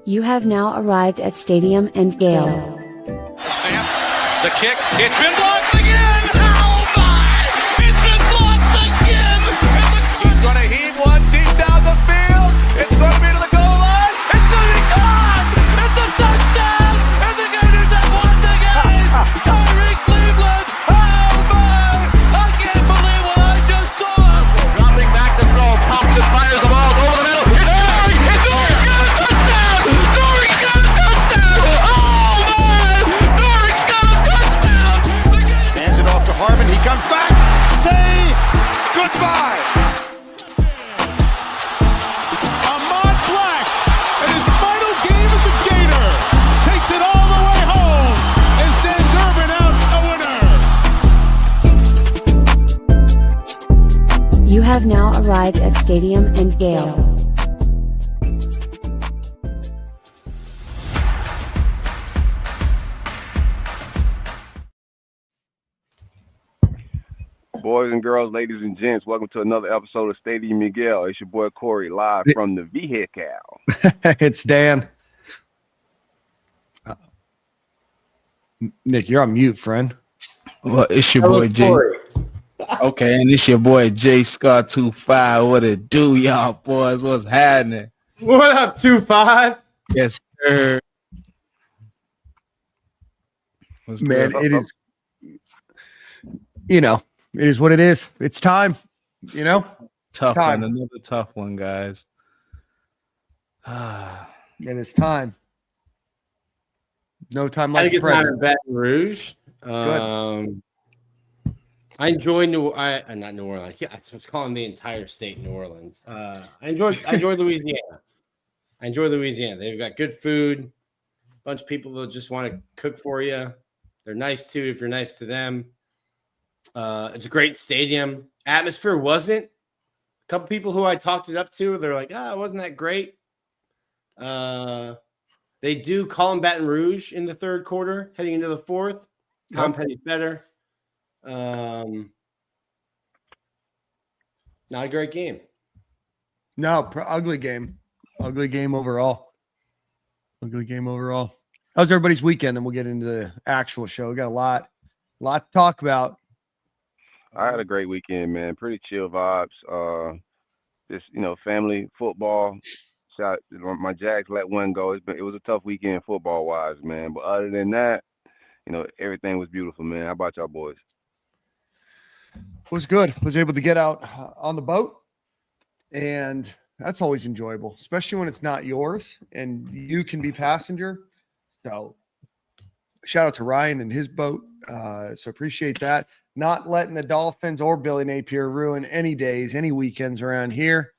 You have now arrived at Stadium and Gale. Snap, the kick, it's been blocked again! Oh my! It's been blocked again! He's going to heave one deep down the field. It's going to be to the goal line. It's going to be gone! It's a touchdown! And the Gators have won the game! Tyreek Cleveland! Oh my! I can't believe what I just saw! Dropping back to throw, pops and fires the ball over the middle. It's there! It's there! Harvin, he comes back. Say goodbye. Ahmad Black, in his final game as a Gator, takes it all the way home and sends Urban out a winner. You have now arrived at Stadium and Gale. Boys and girls, ladies and gents, welcome to another episode of Stadium and Gale. It's your boy Corey, live from the vehicle. It's Dan. Nick, you're on mute, friend. Well, it's your boy Jay. Okay, and it's your boy Jay Scott 25. What it do, y'all boys? What's happening? What up, 25? Yes, sir. Man, it is, it is what it is. It's time, Tough time. one, another tough one, guys. And it's time. No time I like think the it's not present. in Baton Rouge. I enjoy not New Orleans. Yeah, I was calling the entire state New Orleans. I enjoy Louisiana. I enjoy Louisiana. They've got good food. A bunch of people that just want to cook for you. They're nice too if you're nice to them. It's a great stadium. Atmosphere wasn't. A couple people who I talked it up to, they're like, it wasn't that great. They do call them Baton Rouge in the third quarter, heading into the fourth. Tom Petty's better. Not a great game. No, ugly game. Ugly game overall. Ugly game overall. How's everybody's weekend? Then we'll get into the actual show. We got a lot to talk about. I had a great weekend, man. Pretty chill vibes. Just, family football. My Jags let one go. It was a tough weekend football-wise, man. But other than that, everything was beautiful, man. How about y'all boys? It was good. Was able to get out on the boat, and that's always enjoyable, especially when it's not yours and you can be passenger. So shout out to Ryan and his boat. So appreciate that. Not letting the Dolphins or Billy Napier ruin any days, any weekends around here.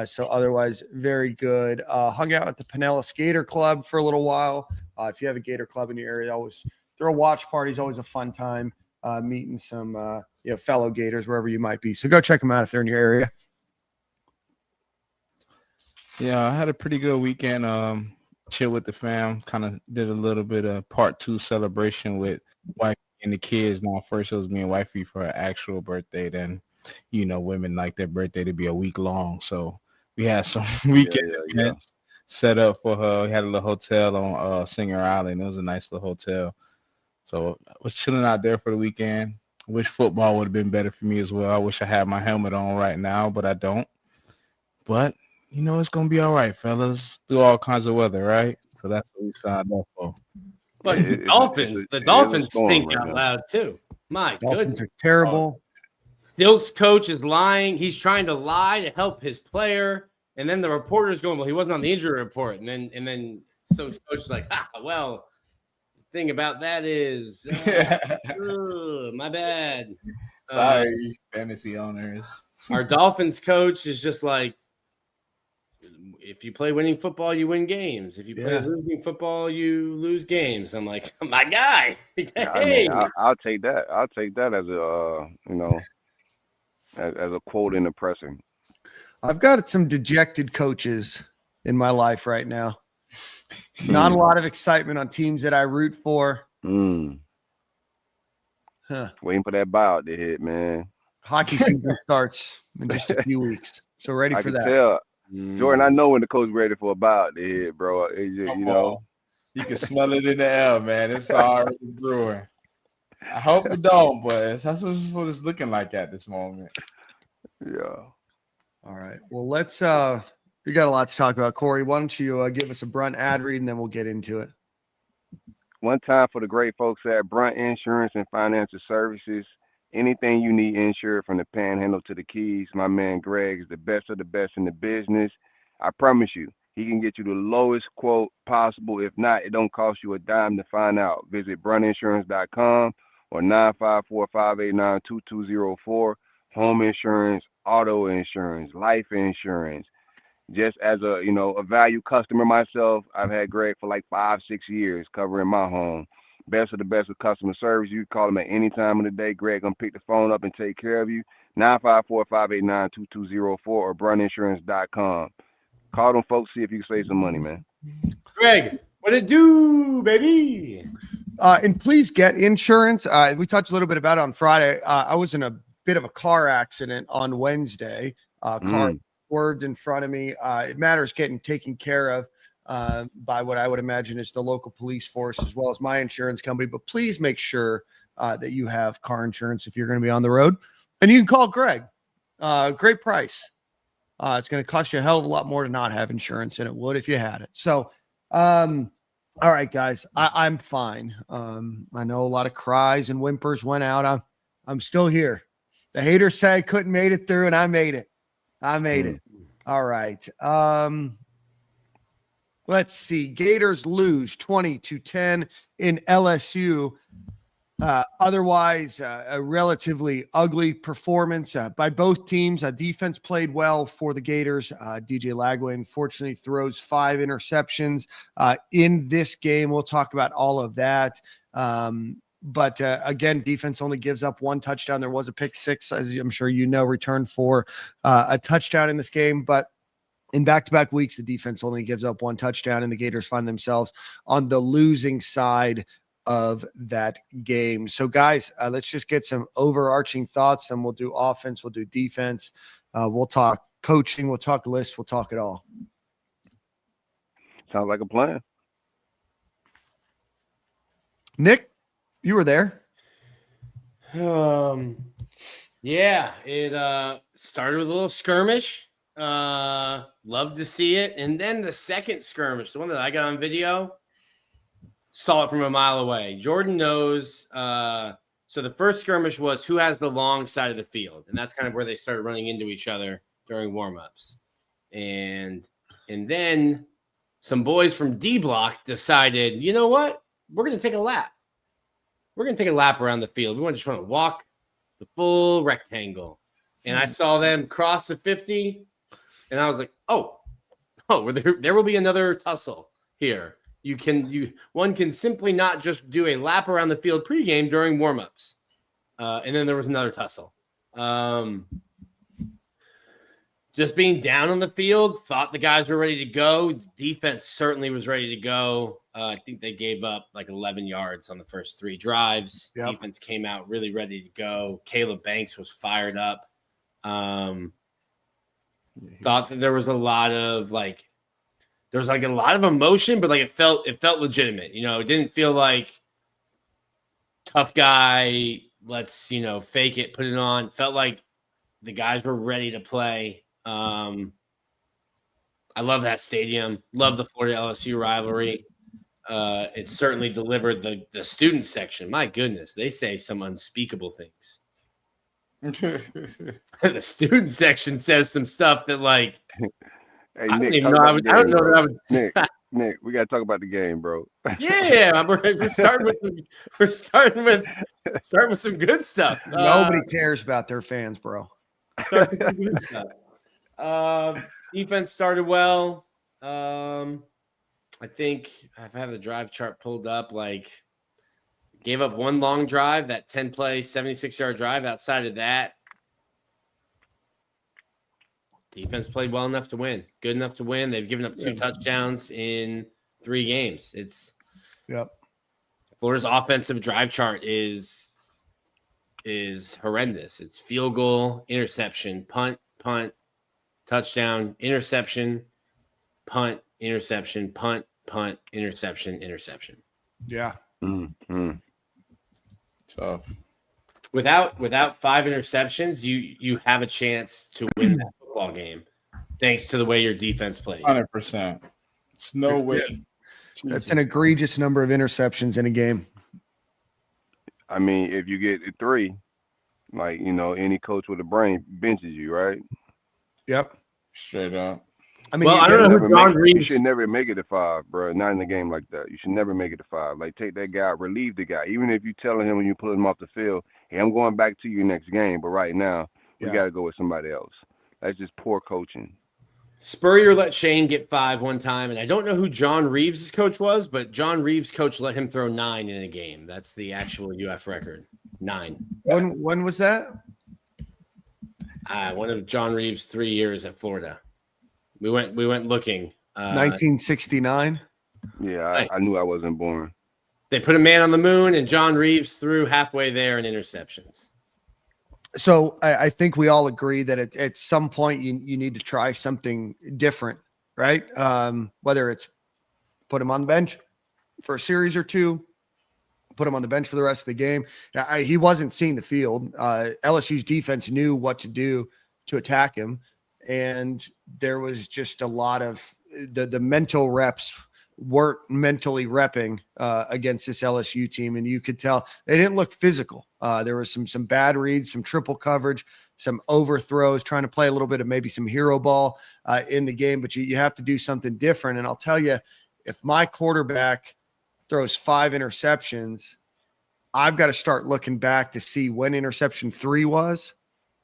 So otherwise, very good. Hung out at the Pinellas Gator Club for a little while. If you have a Gator Club in your area, always throw watch parties. Always a fun time meeting some fellow Gators wherever you might be. So go check them out if they're in your area. Yeah, I had a pretty good weekend. Chill with the fam. Kind of did a little bit of part 2 celebration with wife and the kids. Now, first it was me and wifey for her actual birthday. Then, women like their birthday to be a week long. So we had some weekend events set up for her. We had a little hotel on Singer Island. It was a nice little hotel. So I was chilling out there for the weekend. I wish football would have been better for me as well. I wish I had my helmet on right now, but I don't. But it's going to be all right, fellas. Through all kinds of weather, right? So that's what we signed up for. But the Dolphins stink out loud, too. My Dolphins goodness. are terrible. Silk's coach is lying. He's trying to lie to help his player. And then the reporter's going, well, he wasn't on the injury report. And then Silk's coach is like, well, the thing about that is, my bad. Sorry, fantasy owners. Our Dolphins coach is just like, if you play winning football, you win games. If you play losing football, you lose games. I'm like, my guy. Hey. I'll take that. I'll take that as as a quote in the pressing. I've got some dejected coaches in my life right now. Not a lot of excitement on teams that I root for. Waiting for that buyout to hit, man. Hockey season starts in just a few weeks. So ready for that. Jordan, I know when the coach ready for a bout to hit, bro. It just, Come on. You can smell it in the air, man. It's already brewing. I hope it don't, but that's what it's looking like at this moment. Yeah. All right. Well, let's we got a lot to talk about. Corey, why don't you give us a Brunt ad read and then we'll get into it. One time for the great folks at Brunt Insurance and Financial Services. Anything you need insured from the Panhandle to the Keys, my man Greg is the best of the best in the business. I promise you, he can get you the lowest quote possible. If not, it don't cost you a dime to find out. Visit bruntinsurance.com or 954-589-2204. Home insurance, auto insurance, life insurance. Just as a valued customer myself, I've had Greg for like 5-6 years covering my home. Best of the best with customer service. You can call him at any time of the day. Greg gonna pick the phone up and take care of you. 954-589-2204 or bruntinsurance.com. Call them folks, see if you can save some money, man. Greg, what it do, baby? And please get insurance. We talked a little bit about it on Friday. I was in a bit of a car accident on Wednesday. Car swerved in front of me. It matters getting taken care of by what I would imagine is the local police force as well as my insurance company. But please make sure that you have car insurance if you're going to be on the road. And you can call Greg. Great price. It's going to cost you a hell of a lot more to not have insurance than it would if you had it. So, all right, guys, I'm fine. I know a lot of cries and whimpers went out. I'm still here. The haters say I couldn't made it through, and I made it. It. All right. Let's see. Gators lose 20-10 in LSU. Otherwise, a relatively ugly performance by both teams. Defense played well for the Gators. DJ Lagway, unfortunately, throws 5 interceptions in this game. We'll talk about all of that. But again, defense only gives up 1 touchdown. There was a pick 6, as I'm sure you know, returned for a touchdown in this game. But in back-to-back weeks, the defense only gives up 1 touchdown, and the Gators find themselves on the losing side of that game. So, guys, let's just get some overarching thoughts. Then we'll do offense. We'll do defense. We'll talk coaching. We'll talk lists. We'll talk it all. Sounds like a plan. Nick, you were there. Yeah, it started with a little skirmish. Love to see it. And then the second skirmish, the one that I got on video, saw it from a mile away. Jordan knows. So the first skirmish was who has the long side of the field. And that's kind of where they started running into each other during warmups. And then some boys from D Block decided, you know what? We're going to take a lap. We're going to take a lap around the field. We want to walk the full rectangle. And I saw them cross the 50. And I was like, oh, there will be another tussle here. One can simply not just do a lap around the field pregame during warmups. And then there was another tussle. Just being down on the field, thought the guys were ready to go. The defense certainly was ready to go. I think they gave up like 11 yards on the first 3 drives. Yep. Defense came out really ready to go. Caleb Banks was fired up. Thought that there was a lot of a lot of emotion, but it felt legitimate. It didn't feel like tough guy. Let's fake it, put it on. Felt like the guys were ready to play. I love that stadium. Love the Florida LSU rivalry. It certainly delivered the student section. My goodness, they say some unspeakable things. The student section says some stuff that hey, Nick, I don't know that I would. Nick, we gotta talk about the game, bro. Yeah, we're starting with some good stuff. Nobody cares about their fans, bro. Good stuff. Defense started well. I think I've had the drive chart pulled up. Gave up 1 long drive, that 10-play, 76-yard drive. Outside of that, defense played well enough to win. Good enough to win. They've given up 2 touchdowns in 3 games. Florida's offensive drive chart is horrendous. It's field goal, interception, punt, touchdown, interception, punt, interception, punt, interception, interception. Yeah. Mm-hmm. So Without 5 interceptions, you have a chance to win that football game, thanks to the way your defense played. 100%. It's no way. Yeah. That's an egregious number of interceptions in a game. I mean, if you get 3, like, any coach with a brain benches you, right? Yep. Straight up. I mean, I don't know who John You Reeves. should never make it to 5, bro. Not in a game like that. You should never make it to 5. Like, take that guy, relieve the guy. Even if you're telling him when you pull him off the field, hey, I'm going back to you next game, but right now, we got to go with somebody else. That's just poor coaching. Spurrier let Shane get 5 one time, and I don't know who John Reeves' coach was, but John Reeves' coach let him throw 9 in a game. That's the actual UF record. 9. When was that? One of John Reeves' 3 years at Florida. We went looking. 1969. Yeah, I knew I wasn't born. They put a man on the moon, and John Reeves threw halfway there in interceptions. So I think we all agree that at some point you need to try something different, right? Whether it's put him on the bench for a series or 2, put him on the bench for the rest of the game. He wasn't seeing the field. LSU's defense knew what to do to attack him, and there was just a lot of the mental reps weren't mentally repping against this LSU team, and you could tell they didn't look physical. There was some bad reads, some triple coverage, some overthrows, trying to play a little bit of maybe some hero ball in the game, but you have to do something different. And I'll tell you, if my quarterback throws 5 interceptions, I've got to start looking back to see when interception 3 was,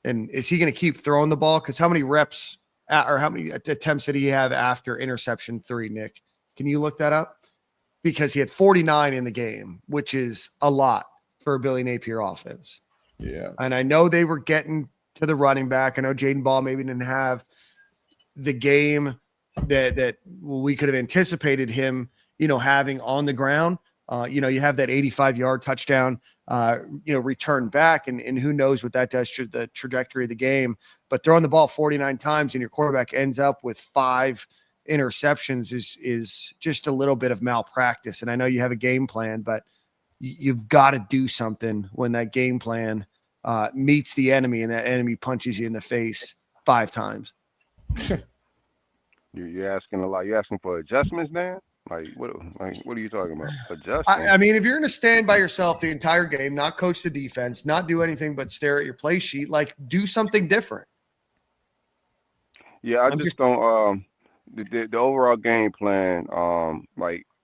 and is he going to keep throwing the ball? Because how many reps or how many attempts did he have after interception 3, Nick? Can you look that up? Because he had 49 in the game, which is a lot for a Billy Napier offense. Yeah. And I know they were getting to the running back. I know Jaden Ball maybe didn't have the game that we could have anticipated him, having on the ground. You have that 85-yard touchdown, return back, and who knows what that does to the trajectory of the game. But throwing the ball 49 times and your quarterback ends up with 5 interceptions is just a little bit of malpractice. And I know you have a game plan, but you've got to do something when that game plan meets the enemy and that enemy punches you in the face 5 times. You're asking a lot. You're asking for adjustments, Dan? What are you talking about? Adjustments? I mean, if you're going to stand by yourself the entire game, not coach the defense, not do anything but stare at your play sheet, do something different. Yeah, I just don't the overall game plan,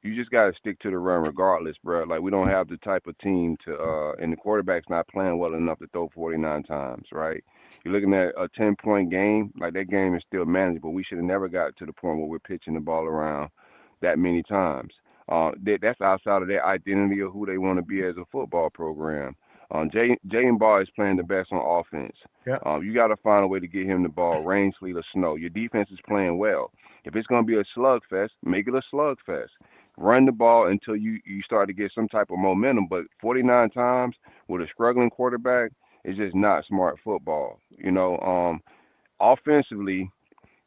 you just got to stick to the run regardless, bro. We don't have the type of team to and the quarterback's not playing well enough to throw 49 times, right? You're looking at a 10-point game, that game is still manageable. We should have never got to the point where we're pitching the ball around that many times. That's outside of their identity of who they want to be as a football program. Jaden Ball is playing the best on offense. Yeah. You got to find a way to get him the ball, rain, sleet, or snow. Your defense is playing well. If it's going to be a slugfest, make it a slugfest. Run the ball until you start to get some type of momentum. But 49 times with a struggling quarterback is just not smart football. Offensively,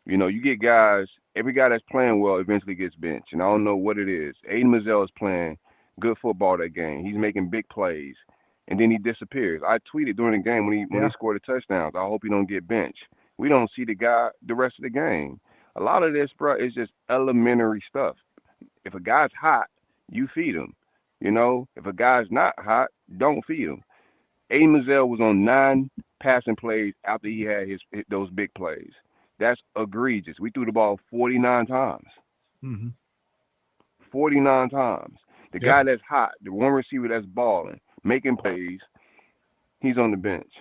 you get guys, every guy that's playing well eventually gets benched. And I don't know what it is. Aiden Mazzell is playing good football that game. He's making big plays. And then he disappears. I tweeted during the game when he scored the touchdowns, I hope he don't get benched. We don't see the guy the rest of the game. A lot of this, bro, is just elementary stuff. If a guy's hot, you feed him. If a guy's not hot, don't feed him. Aiden Mazzell was on 9 passing plays after he had those big plays. That's egregious. We threw the ball 49 times. Mm-hmm. 49 times. The guy that's hot, the one receiver that's balling, making plays, he's on the bench.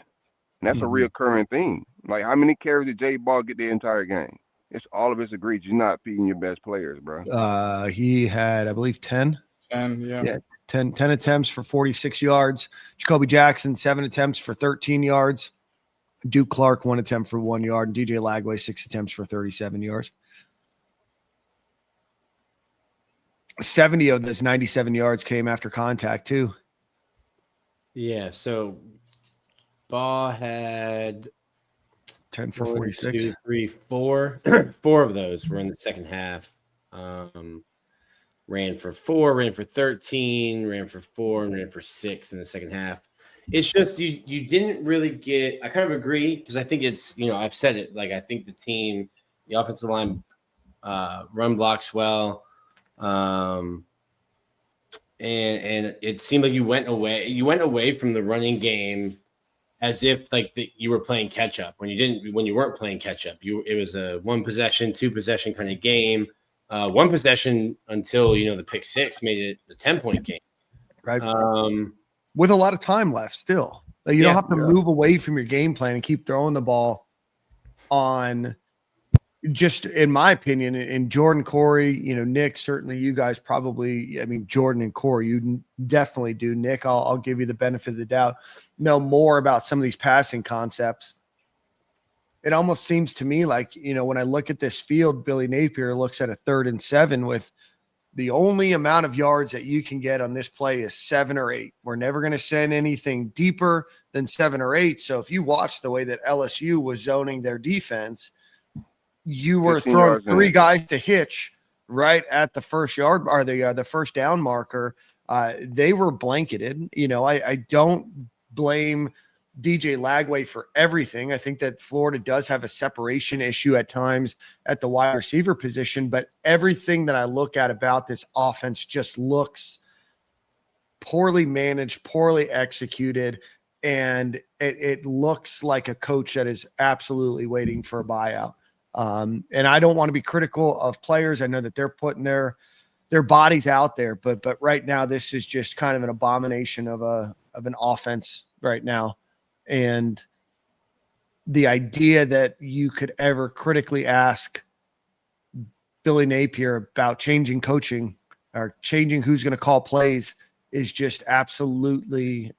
And that's a reoccurring theme. How many carries did Jay Ball get the entire game? It's all of it's egregious. You're not feeding your best players, bro. He had, I believe, 10. 10, yeah. 10 attempts for 46 yards. Jacoby Jackson, 7 attempts for 13 yards. Duke Clark, 1 attempt for 1 yard. And DJ Lagway, 6 attempts for 37 yards. 70 of those 97 yards came after contact, too. Yeah, so Ball had 10 for 1, 46. 2, 3, 4. 4 of those were in the second half. Ran for 4, ran for 13, ran for 4, and ran for 6 in the second half. It's just you didn't really get. I kind of agree because I think it's I've said it, like I think the offensive line run blocks well, and it seemed like you went away from the running game as if like you were playing catch up when you weren't playing catch up. It was a 1 possession, 2 possession kind of game. 1 possession until the pick 6 made it a 10-point game. Right. With a lot of time left still. Like you don't have to move away from your game plan and keep throwing the ball on, just in my opinion, and Jordan, Corey, Nick, certainly you guys probably, Jordan and Corey, you definitely do. Nick, I'll give you the benefit of the doubt, know more about some of these passing concepts. It almost seems to me like, when I look at this field, Billy Napier looks at a 3rd and 7 with the only amount of yards that you can get on this play is 7 or 8. We're never going to send anything deeper than 7 or 8. So if you watch the way that LSU was zoning their defense, you were throwing 3 guys to hitch right at the first yard or the first down marker. They were blanketed. I don't blame DJ Lagway for everything. I think that Florida does have a separation issue at times at the wide receiver position, but everything that I look at about this offense just looks poorly managed, poorly executed, and it looks like a coach that is absolutely waiting for a buyout. And I don't want to be critical of players. I know that they're putting their bodies out there, but right now this is just kind of an abomination of an offense right now. And the idea that you could ever critically ask Billy Napier about changing coaching or changing who's going to call plays is just absolutely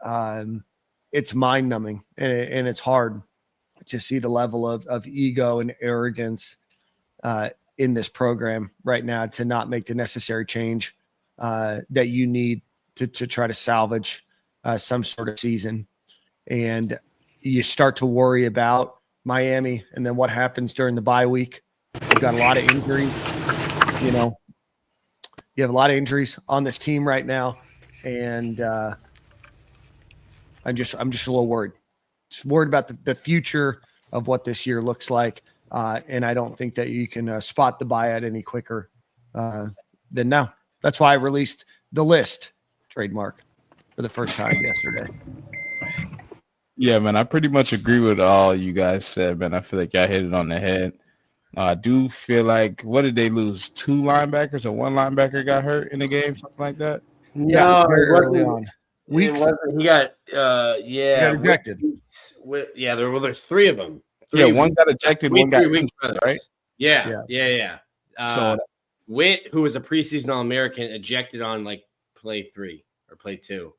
it's mind numbing, and it's hard to see the level of ego and arrogance in this program right now to not make the necessary change that you need to try to salvage some sort of season. And you start to worry about Miami and then what happens during the bye week. You've got a lot of injuries. You have a lot of injuries on this team right now. And I'm just a little worried. Just worried about the future of what this year looks like. And I don't think that you can spot the buyout any quicker than now. That's why I released the list trademark for the first time yesterday. Yeah, man, I pretty much agree with all you guys said, man. I feel like y'all hit it on the head. I do feel like, what did they lose? 2 linebackers or 1 linebacker got hurt in the game, something like that? No, very early on. He got ejected. There's 3 of them. One got ejected, one got injured, right? Yeah. So Witt, who was a preseason All-American, ejected on like play 3 or play 2.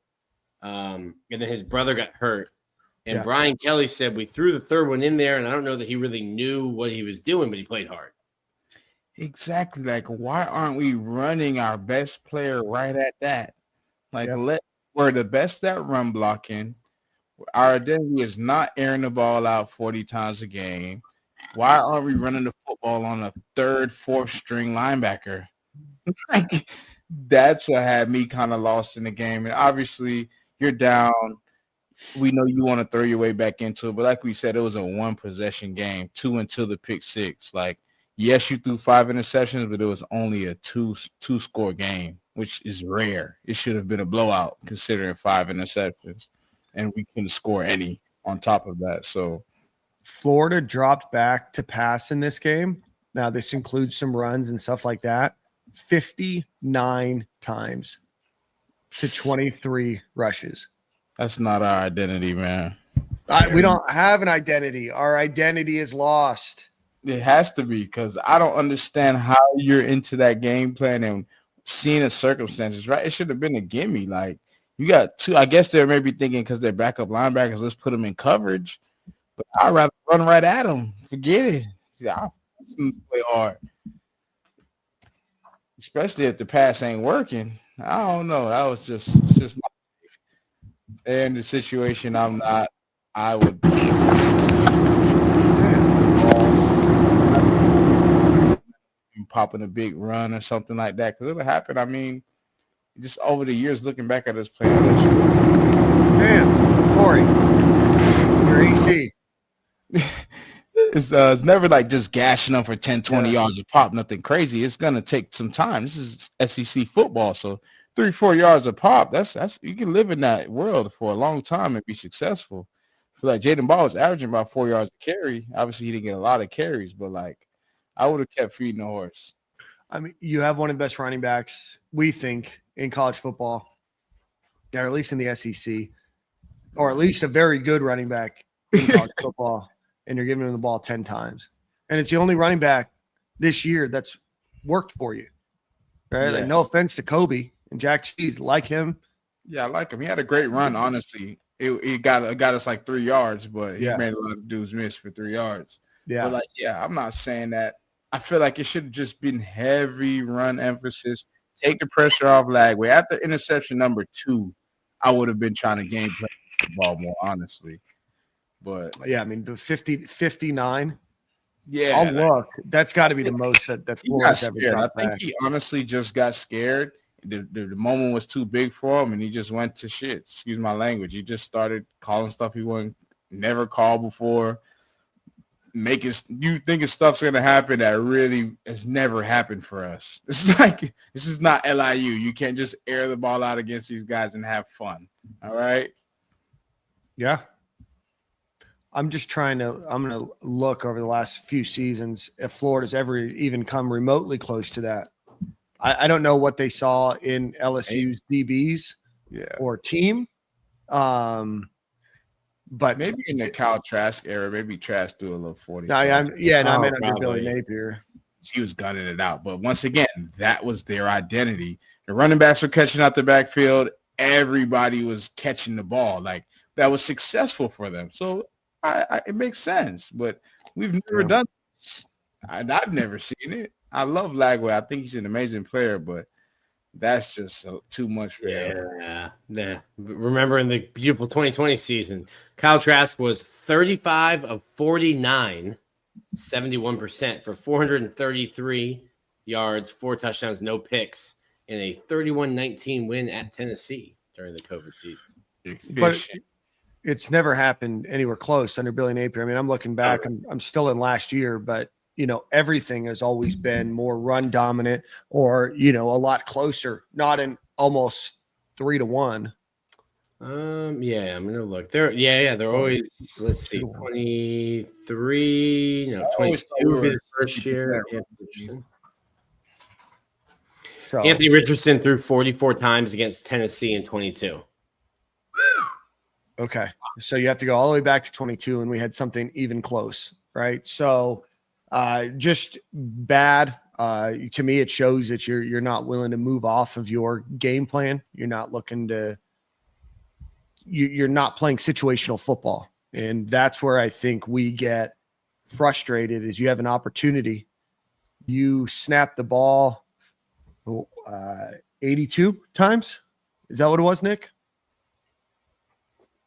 And then his brother got hurt. And Brian Kelly said we threw the 3rd one in there, and I don't know that he really knew what he was doing, but he played hard. Exactly. Like, why aren't we running our best player right at that? Like, we're the best at run blocking. Our identity is not airing the ball out 40 times a game. Why aren't we running the football on a 3rd, 4th string linebacker? Like, that's what had me kind of lost in the game. And obviously, you're down. We know you want to throw your way back into it, but like we said, it was a 1 possession game, 2 until the pick 6. Like, yes, you threw 5 interceptions, but it was only a two score game, which is rare. It should have been a blowout considering 5 interceptions, and we couldn't score any on top of that. So Florida dropped back to pass in this game. Now, this includes some runs and stuff like that. 59 times to 23 rushes. That's not our identity, man. We don't have an identity. Our identity is lost. It has to be, because I don't understand how you're into that game plan and seeing the circumstances, right? It should have been a gimme. Like, you got 2. I guess they're maybe thinking because they're backup linebackers, let's put them in coverage. But I'd rather run right at them. Forget it. I'll play hard. Especially if the pass ain't working. I don't know. That was just my in the situation. I would. popping a big run or something like that, because it'll happen. I mean, just over the years, looking back at us playing this year. Damn, Corey, your EC. It's never like just gashing them for 10, 20 yards of pop, nothing crazy. It's going to take some time. This is SEC football, so 3-4 yards of pop, that's you can live in that world for a long time and be successful. I feel like Jaden Ball was averaging about 4 yards a carry. Obviously, he didn't get a lot of carries, but like I would have kept feeding the horse. I mean, you have one of the best running backs, we think, in college football, or at least in the SEC, or at least a very good running back in college football, and you're giving him the ball 10 times. And it's the only running back this year that's worked for you. Right? Yeah. Like, no offense to Kobe and Jack Cheese, like him. Yeah, I like him. He had a great run, honestly. It got us like 3 yards, but he made a lot of dudes miss for 3 yards. Yeah. But like, I'm not saying that. I feel like it should have just been heavy run emphasis. Take the pressure off Lagway. After interception number 2, I would have been trying to game play the ball more, honestly. But yeah, I mean, the 59. Yeah. I'll look. That's got to be the most that Florida's ever scared. I dropped think back. he honestly just got scared. The moment was too big for him, and he just went to shit. Excuse my language. He just started calling stuff he wouldn't never called before. You thinking stuff's gonna happen that really has never happened for us. This is not LIU. You can't just air the ball out against these guys and have fun. All right. Yeah. I'm going to look over the last few seasons if Florida's ever even come remotely close to that. I don't know what they saw in LSU's DBs or team. But maybe in the Kyle Trask era, maybe Trask do a little 40. I meant under Billy Napier. He was gunning it out. But once again, that was their identity. The running backs were catching out the backfield. Everybody was catching the ball. Like, that was successful for them. So it makes sense. But we've never done this. I've never seen it. I love Lagway. I think he's an amazing player, but that's just too much for him. Yeah. Remember in the beautiful 2020 season, Kyle Trask was 35 of 49, 71% for 433 yards, 4 touchdowns, no picks, in a 31-19 win at Tennessee during the COVID season. But it's never happened anywhere close under Billy Napier. I mean, I'm looking back. I'm still in last year, but everything has always been more run dominant or, a lot closer, not in almost 3-1. I'm gonna look. They're always, let's see, 23, 22 would be the first year. So Anthony Richardson threw 44 times against Tennessee in 22. Okay. So you have to go all the way back to 22, and we had something even close, right? So just bad. To me, it shows that you're not willing to move off of your game plan. You're not looking to you're not playing situational football. And that's where I think we get frustrated is you have an opportunity. You snap the ball 82 times. Is that what it was, Nick?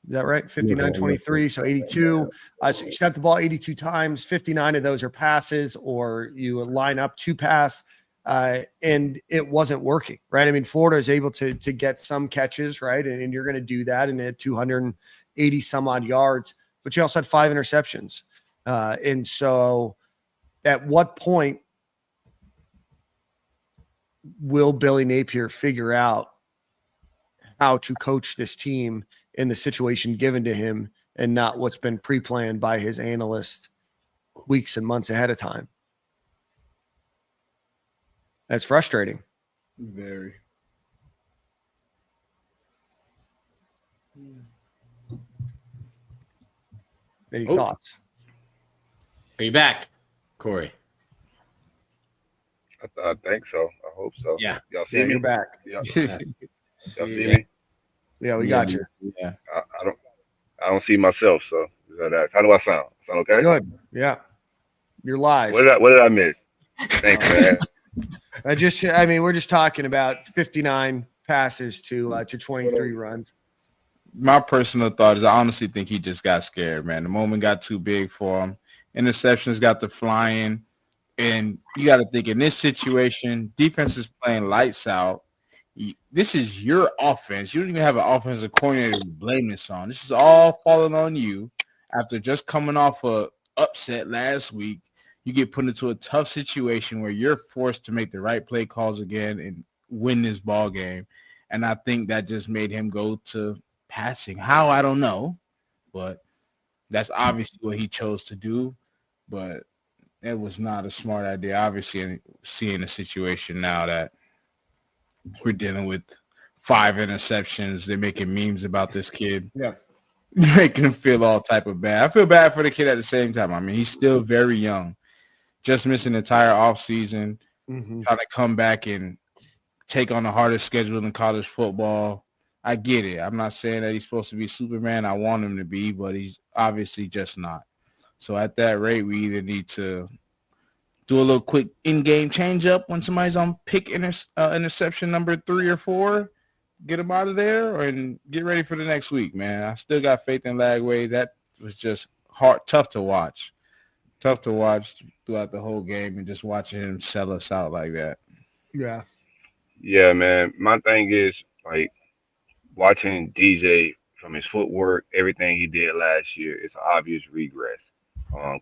Is that right? 59-23, so 82. So you snap the ball 82 times. 59 of those are passes, or you line up to pass, and it wasn't working, right? I mean, Florida is able to get some catches, right? And you're going to do that and at 280 some odd yards, but you also had 5 interceptions. And so at what point will Billy Napier figure out how to coach this team in the situation given to him and not what's been pre-planned by his analysts weeks and months ahead of time? That's frustrating. Very. Any thoughts? Are you back, Corey? I think so. I hope so. Yeah. Y'all see me? You're back. Y'all see me? Yeah, we got you. Yeah. I don't see myself. So how do I sound? Sound okay? Good. Yeah. You're live. What did I miss? Thanks, man. We're just talking about 59 passes to 23 runs. My personal thought is I honestly think he just got scared, man. The moment got too big for him. Interceptions got to flying. And you got to think in this situation, defense is playing lights out. This is your offense. You don't even have an offensive coordinator to blame this on. This is all falling on you after just coming off a upset last week. You get put into a tough situation where you're forced to make the right play calls again and win this ball game. And I think that just made him go to passing. How, I don't know. But that's obviously what he chose to do. But it was not a smart idea. Obviously, seeing the situation now that we're dealing with 5 interceptions, they're making memes about this kid. Yeah. Making him feel all type of bad. I feel bad for the kid at the same time. I mean, he's still very young. Just missing the entire offseason, trying to come back and take on the hardest schedule in college football. I get it. I'm not saying that he's supposed to be Superman. I want him to be, but he's obviously just not. So at that rate, we either need to do a little quick in-game change-up when somebody's on pick interception number 3 or 4, get him out of there, and get ready for the next week, man. I still got faith in Lagway. That was just tough to watch. Tough to watch throughout the whole game and just watching him sell us out like that. Yeah. Yeah, man. My thing is like watching DJ from his footwork, everything he did last year, it's an obvious regress.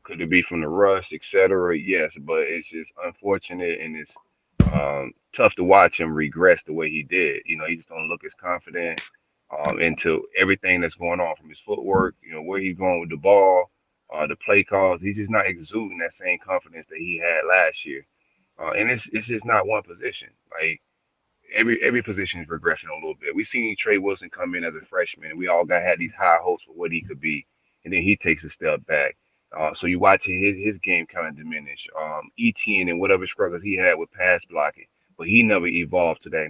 Could it be from the rust, etc.? Yes, but it's just unfortunate and it's tough to watch him regress the way he did. You know, he just don't look as confident into everything that's going on from his footwork. You know, where he's going with the ball, the play calls. He's just not exuding that same confidence that he had last year. And it's just not one position. Like every position is regressing a little bit. We seen Trey Wilson come in as a freshman, and we all got had these high hopes for what he could be, and then he takes a step back. So you watch his game kind of diminish. ETN and whatever struggles he had with pass blocking, but he never evolved to that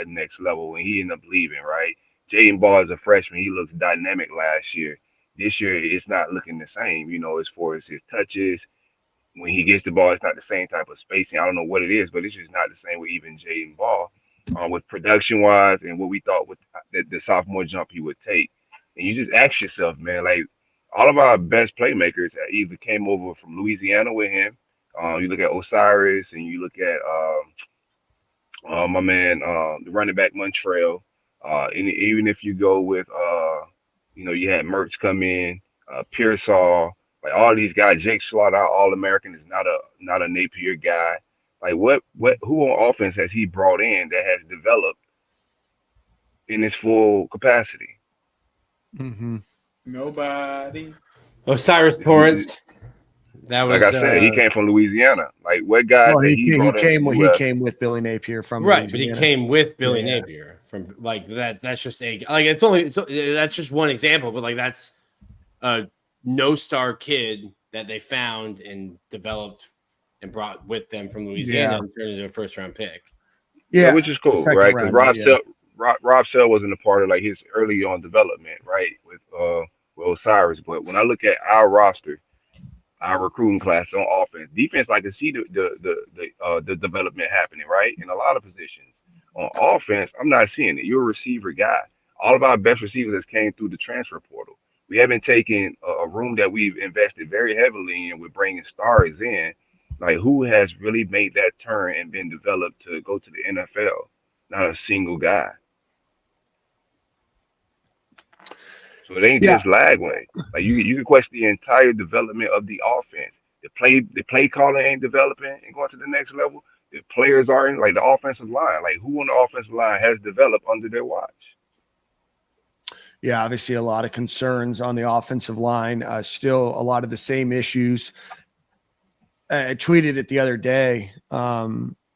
next level when he ended up leaving. Right, Jaden Ball as a freshman, he looks dynamic last year. This year, it's not looking the same. You know, as far as his touches, when he gets the ball, it's not the same type of spacing. I don't know what it is, but it's just not the same with even Jaden Ball. With production wise and what we thought with the sophomore jump he would take. And you just ask yourself, man, like all of our best playmakers either came over from Louisiana with him. You look at Osiris and you look at my man, the running back Montreal. And even if you go with, you had Mertz come in, Pearsall, like all these guys, Jake Slaughter, All American is not a Napier guy. Like who on offense has he brought in that has developed in his full capacity? Nobody. Osiris Torrance. That was like I said, he came from Louisiana. Like what guy? Well, that he brought came. in He came with Billy Napier from right, Louisiana. but he came with Billy Yeah. Napier from like that. That's just that's just one example, but like that's a no-star kid that they found and developed and brought with them from Louisiana and turned into a first-round pick. Yeah, which is cool, second right? Because round, Rob Sell wasn't a part of like his early on development, right? With Osiris, but when I look at our roster, our recruiting class on offense, defense, I can see the development happening, right? In a lot of positions. On offense, I'm not seeing it. You're a receiver guy. All of our best receivers has came through the transfer portal. We haven't taken a room that we've invested very heavily in with bringing stars in. Like who has really made that turn and been developed to go to the NFL? Not a single guy. So it ain't just Lagway. Like you can question the entire development of the offense. The play calling ain't developing and going to the next level. The players aren't like the offensive line. Like who on the offensive line has developed under their watch? Yeah, obviously a lot of concerns on the offensive line. Still a lot of the same issues. I tweeted it the other day.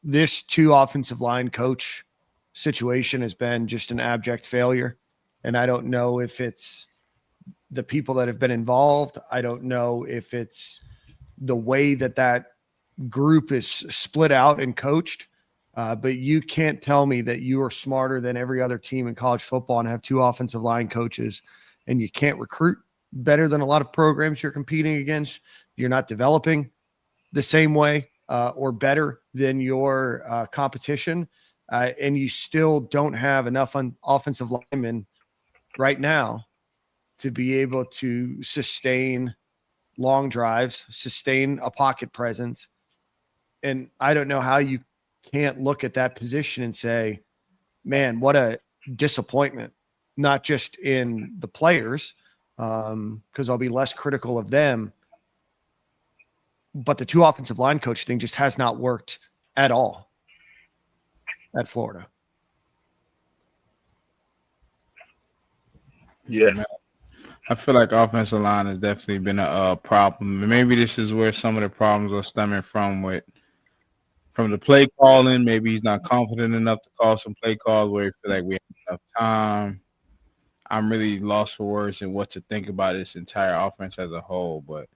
This 2 offensive line coach situation has been just an abject failure. And I don't know if it's the people that have been involved. I don't know if it's the way that group is split out and coached. But you can't tell me that you are smarter than every other team in college football and have 2 offensive line coaches and you can't recruit better than a lot of programs you're competing against. You're not developing the same way or better than your competition. And you still don't have enough offensive linemen right now to be able to sustain long drives, sustain a pocket presence, And I don't know how you can't look at that position and say, man, what a disappointment, not just in the players, because I'll be less critical of them, but the 2 offensive line coach thing just has not worked at all at Florida. Yeah. Man, I feel like offensive line has definitely been a problem. And maybe this is where some of the problems are stemming from the play calling. Maybe he's not confident enough to call some play calls where he feel like we have enough time. I'm really lost for words and what to think about this entire offense as a whole. But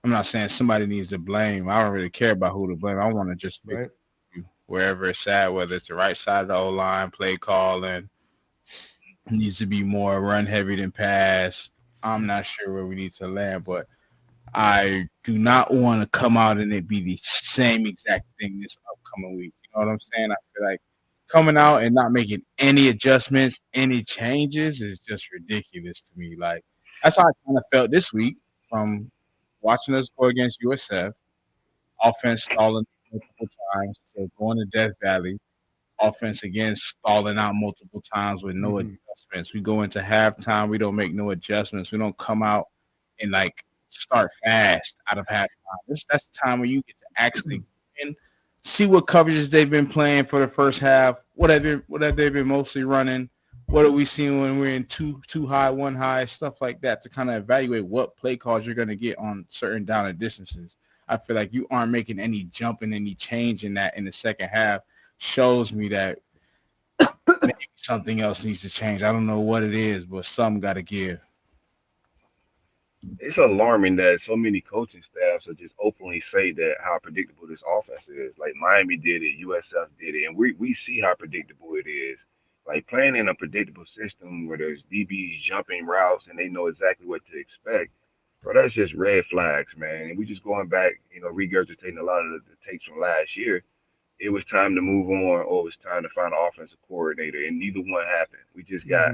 I'm not saying somebody needs to blame. I don't really care about who to blame. I want to just pick wherever it's at, whether it's the right side of the O-line, play calling, needs to be more run heavy than pass. I'm not sure where we need to land, but I do not want to come out and it be the same exact thing this upcoming week. You know what I'm saying? I feel like coming out and not making any adjustments, any changes is just ridiculous to me. Like, that's how I kind of felt this week from watching us go against USF. Offense stalling multiple times, so going to Death Valley. Offense again stalling out multiple times with no adjustments. We go into halftime, we don't make no adjustments. We don't come out and like start fast out of halftime. That's the time where you get to actually see what coverages they've been playing for the first half. What have they been mostly running? What are we seeing when we're in two high, one high, stuff like that to kind of evaluate what play calls you're going to get on certain down and distances. I feel like you aren't making any jump and any change in that in the second half. Shows me that maybe something else needs to change. I don't know what it is, but something got to give. It's alarming that so many coaching staffs will just openly say that how predictable this offense is. Like Miami did it, USF did it, and we see how predictable it is. Like playing in a predictable system where there's DBs jumping routes and they know exactly what to expect. Bro, that's just red flags, man. And we just going back, regurgitating a lot of the takes from last year. It was time to move on, or it was time to find an offensive coordinator, and neither one happened. We just got,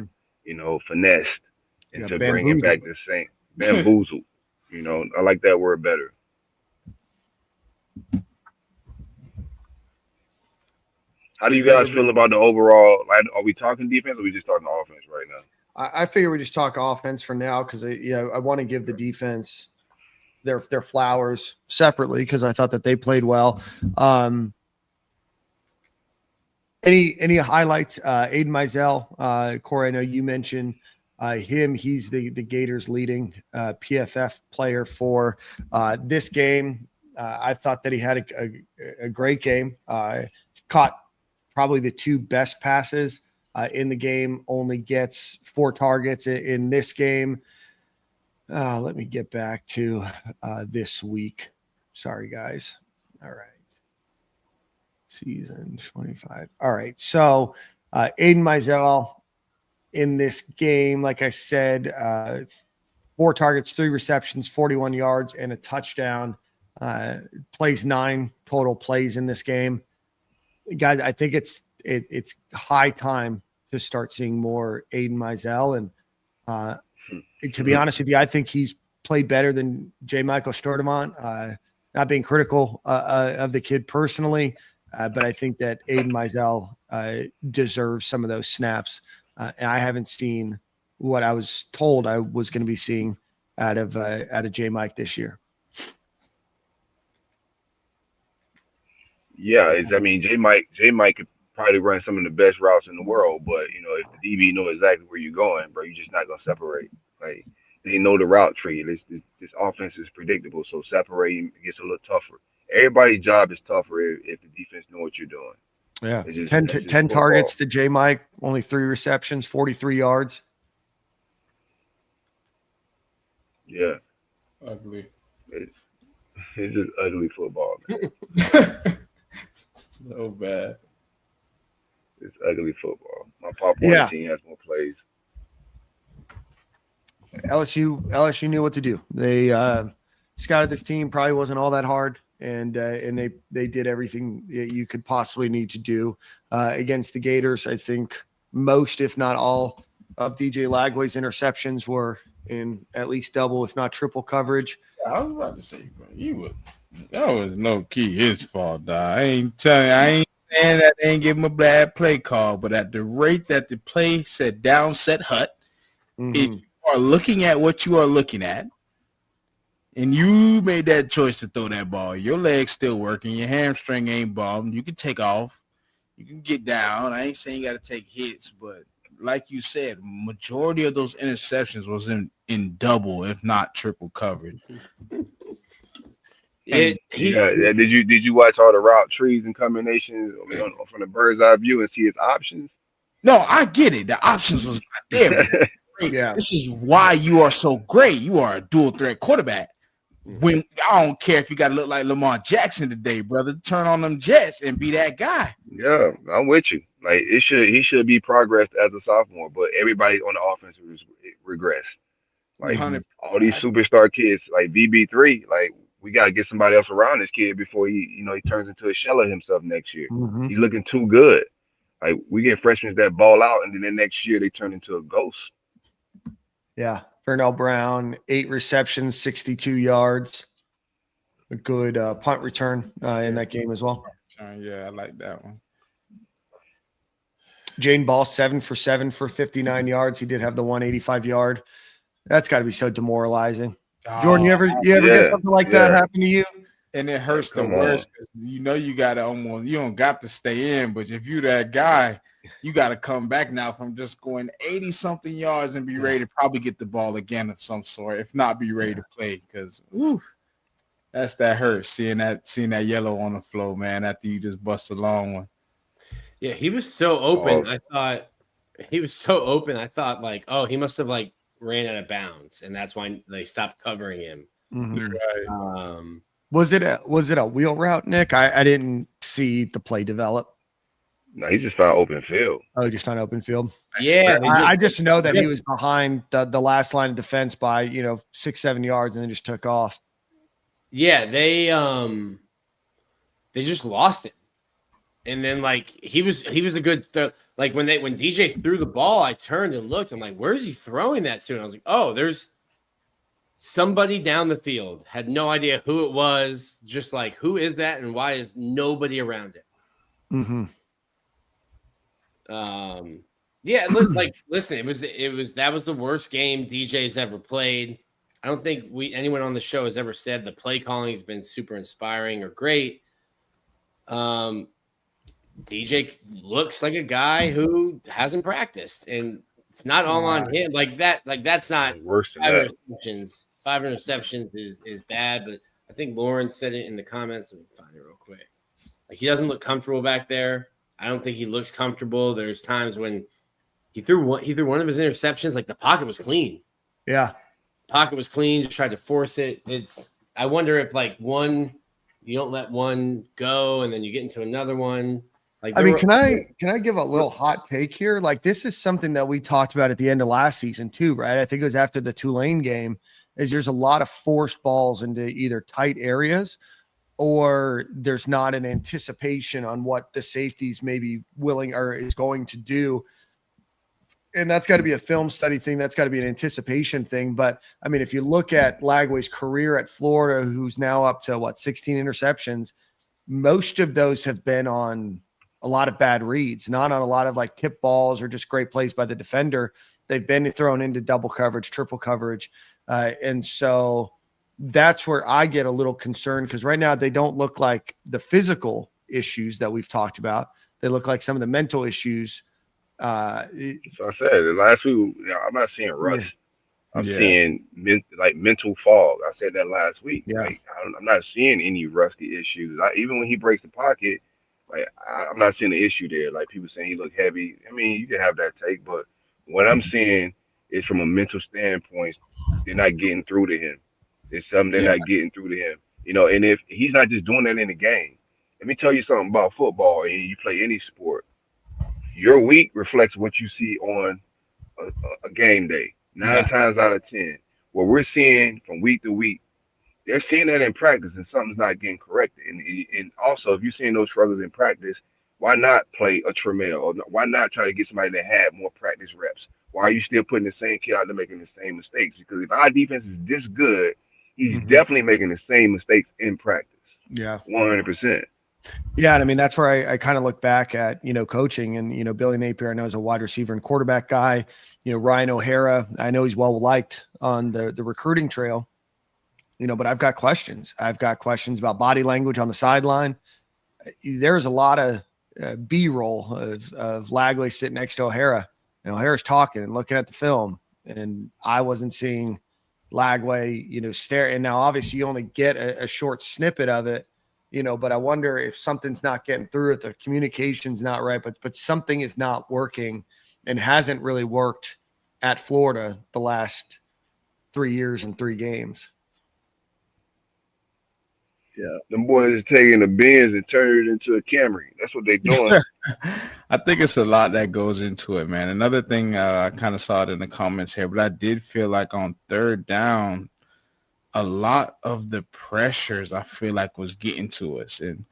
finessed into bringing back the same bamboozled. I like that word better. How do you guys feel about the overall? Like, are we talking defense, or are we just talking offense right now? I figure we just talk offense for now because I want to give the defense their flowers separately because I thought that they played well. Any highlights? Aiden Mizell, Corey, I know you mentioned him. He's the Gators leading PFF player for this game. I thought that he had a great game. Caught probably the 2 best passes in the game, only gets 4 targets in this game. Let me get back to this week. Sorry, guys. All right. Season 25. All right. So Aiden Mizell in this game, like I said, 4 targets, 3 receptions, 41 yards, and a touchdown. Plays 9 total plays in this game. Guys, I think it's high time to start seeing more Aiden Mizell. And to be honest with you, I think he's played better than J. Michael Sturdivant. Not being critical of the kid personally, but I think that Aiden Mizell deserves some of those snaps. And I haven't seen what I was told I was going to be seeing out of J. Mike this year. Yeah, J. Mike could probably run some of the best routes in the world, but if the DB know exactly where you're going, bro, you're just not gonna separate. Like they know the route tree. This offense is predictable, so separating gets a little tougher. Everybody's job is tougher if the defense know what you're doing. Yeah, 10 targets to J. Mike, only 3 receptions, 43 yards. Yeah, Ugly. It's just ugly football, man. So bad. It's ugly football. My Pop Warner team has more plays. LSU knew what to do. They scouted this team, probably wasn't all that hard, and they did everything you could possibly need to do against the Gators. I think most, if not all, of DJ Lagway's interceptions were in at least double, if not triple coverage. I was about to say, bro, That was low key his fault, dog. I ain't saying that they ain't give him a bad play call, but at the rate that the play said down set hut, if you are looking at what you are looking at, and you made that choice to throw that ball, your leg's still working, your hamstring ain't bummed, you can take off, you can get down. I ain't saying you got to take hits, but like you said, majority of those interceptions was in double, if not triple coverage. Did you watch all the route trees and combinations from the bird's eye view and see his options? No, I get it. The options was not there. But this is why you are so great. You are a dual threat quarterback. When I don't care if you got to look like Lamar Jackson today, brother. Turn on them Jets and be that guy. Yeah, I'm with you. Like he should be progressed as a sophomore, but everybody on the offense regressed. Like all these superstar kids, like VB3, like we got to get somebody else around this kid before he turns into a shell of himself next year. He's looking too good. Like we get freshmen that ball out, and then the next year they turn into a ghost. Yeah, Vernell Brown, 8 receptions, 62 yards. A good punt return in that game as well. Yeah, I like that one. Jaden Ball, 7 for 7 for 59 yards. He did have the 185 yard. That's got to be so demoralizing. Jordan, you ever get something like that happen to you? And it hurts the worst because you got to you don't got to stay in, but if you that guy, you got to come back now from just going 80-something yards and be ready to probably get the ball again of some sort, if not be ready to play, because that hurts, seeing that yellow on the floor, man, after you just bust a long one. Yeah, he was so open. I thought like, oh, he must have like ran out of bounds, and that's why they stopped covering him. Right. Was it a wheel route, Nick? I didn't see the play develop. No, he just found open field. Oh, just found open field. Yeah, I just know that he was behind the last line of defense by 6-7 yards, and then just took off. Yeah, they just lost it, and then like he was a good like when DJ threw the ball, I turned and looked. I'm like, where's he throwing that to? And I was like, oh, there's somebody down the field. Had no idea who it was. Just like, who is that, and why is nobody around it? Yeah, like listen, that was the worst game DJ's ever played. I don't think anyone on the show has ever said the play calling has been super inspiring or great. DJ looks like a guy who hasn't practiced, and it's not all on him. Like that's not worse than that. Interceptions. 5 interceptions is bad, but I think Lauren said it in the comments. Let me find it real quick. Like, he doesn't look comfortable back there. I don't think he looks comfortable. There's times when he threw one of his interceptions, like the pocket was clean. Yeah. Pocket was clean, just tried to force it. I wonder if like you don't let one go and then you get into another one. Like, can I give a little hot take here? Like, this is something that we talked about at the end of last season too, right? I think it was after the Tulane game. Is there's a lot of forced balls into either tight areas, or there's not an anticipation on what the safeties may be willing or is going to do. And that's got to be a film study thing. That's got to be an anticipation thing. But I mean, if you look at Lagway's career at Florida, who's now up to 16 interceptions, most of those have been on a lot of bad reads, not on a lot of like tip balls or just great plays by the defender. They've been thrown into double coverage, triple coverage. And so that's where I get a little concerned, because right now they don't look like the physical issues that we've talked about. They look like some of the mental issues. So I said last week, I'm not seeing rust. I'm seeing mental fog. I said that last week. Yeah. Like, I'm not seeing any rusty issues. Even when he breaks the pocket, like I'm not seeing the issue there. Like, people saying he look heavy. I mean, you can have that take, but what I'm seeing is from a mental standpoint, they're not getting through to him. It's something they're not getting through to him. And if he's not just doing that in the game, let me tell you something about football, and you play any sport. Your week reflects what you see on a game day. 9 times out of 10, what we're seeing from week to week, they're seeing that in practice, and something's not getting corrected. And also, if you're seeing those struggles in practice, why not play a Tremel? Or why not try to get somebody that had more practice reps? Why are you still putting the same kid out there making the same mistakes? Because if our defense is this good, he's definitely making the same mistakes in practice. Yeah. 100%. Yeah, and I mean that's where I kind of look back at coaching and Billy Napier. I know is a wide receiver and quarterback guy. Ryan O'Hara. I know he's well liked on the recruiting trail. But I've got questions. I've got questions about body language on the sideline. There's a lot of B-roll of Lagley sitting next to O'Hara, and O'Hara's talking and looking at the film, and I wasn't seeing Lagway, stare. And now obviously you only get a short snippet of it. But I wonder if something's not getting through, if the communication's not right, but something is not working and hasn't really worked at Florida the last 3 years and 3 games. Yeah, them boys are taking the Benz and turning it into a Camry. That's what they're doing. I think it's a lot that goes into it, man. Another thing, I kind of saw it in the comments here, but I did feel like on third down, a lot of the pressures I feel like was getting to us. And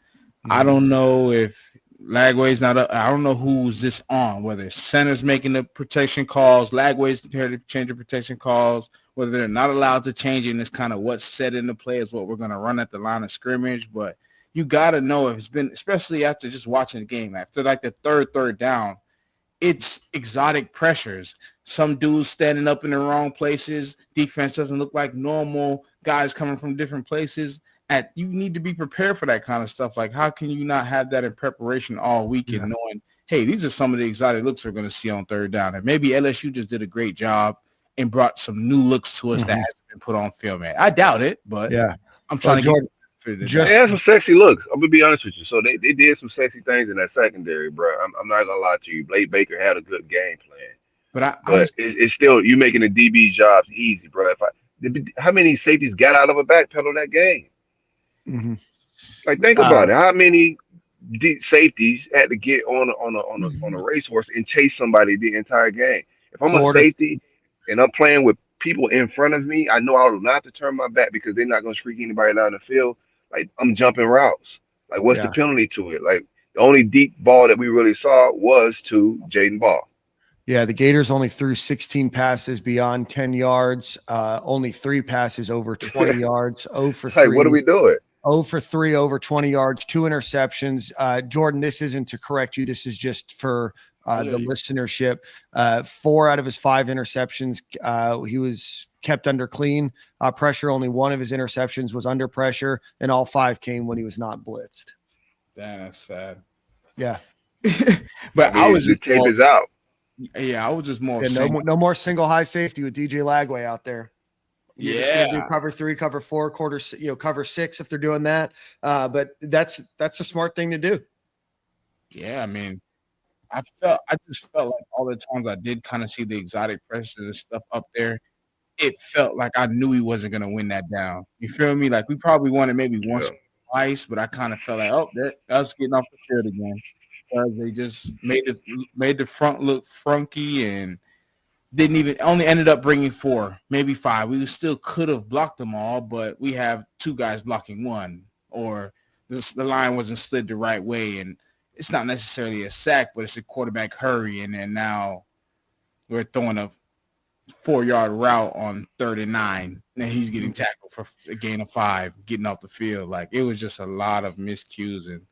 I don't know if Lagway's not up. I don't know who's this on, whether center's making the protection calls, Lagway's changing protection calls, whether they're not allowed to change it, and it's kind of what's set into play is what we're going to run at the line of scrimmage. But you got to know if it's been, especially after just watching the game, after like the third down, it's exotic pressures. Some dudes standing up in the wrong places. Defense doesn't look like normal. Guys coming from different places. You need to be prepared for that kind of stuff. Like, how can you not have that in preparation all weekend, knowing, hey, these are some of the exotic looks we're going to see on third down. And maybe LSU just did a great job and brought some new looks to us that hasn't been put on film yet. I doubt it, but I'm trying to They had some sexy looks. I'm gonna be honest with you. So they did some sexy things in that secondary, bro. I'm not gonna lie to you. Blake Baker had a good game plan, but it's still you making the DB jobs easy, bro. How many safeties got out of a backpedal that game? Like think about it. How many safeties had to get on a racehorse and chase somebody the entire game? If I'm a safety and I'm playing with people in front of me, I know I will not to turn my back because they're not gonna streak anybody down the field. Like I'm jumping routes. Like what's the penalty to it? Like the only deep ball that we really saw was to Jaden Ball. Yeah, the Gators only threw 16 passes beyond 10 yards, only 3 passes over 20 yards, 0 for 3. Like, what are we doing? 0 for 3 over 20 yards, 2 interceptions. Jordan, this isn't to correct you. This is just for the listenership. 4 out of his 5 interceptions, he was kept under clean pressure. Only 1 of his interceptions was under pressure, and all 5 came when he was not blitzed. That's sad. Yeah. But I was just the tape is out. Yeah, I was just more. No more single high safety with DJ Lagway out there. You're just gonna do cover 3, cover 4, cover 6 if they're doing that. But that's a smart thing to do. Yeah, I mean, I just felt like all the times I did kind of see the exotic pressure and stuff up there, it felt like I knew he wasn't gonna win that down. You feel me? Like we probably won it maybe once or twice, but I kind of felt like, that us getting off the field again. Because they just made the front look funky and only ended up bringing 4, maybe 5. We still could have blocked them all, but we have 2 guys blocking 1, or the line wasn't slid the right way, and it's not necessarily a sack, but it's a quarterback hurry, and then now we're throwing a 4-yard route on 3rd and 9, and he's getting tackled for a gain of 5, getting off the field. Like it was just a lot of miscues, and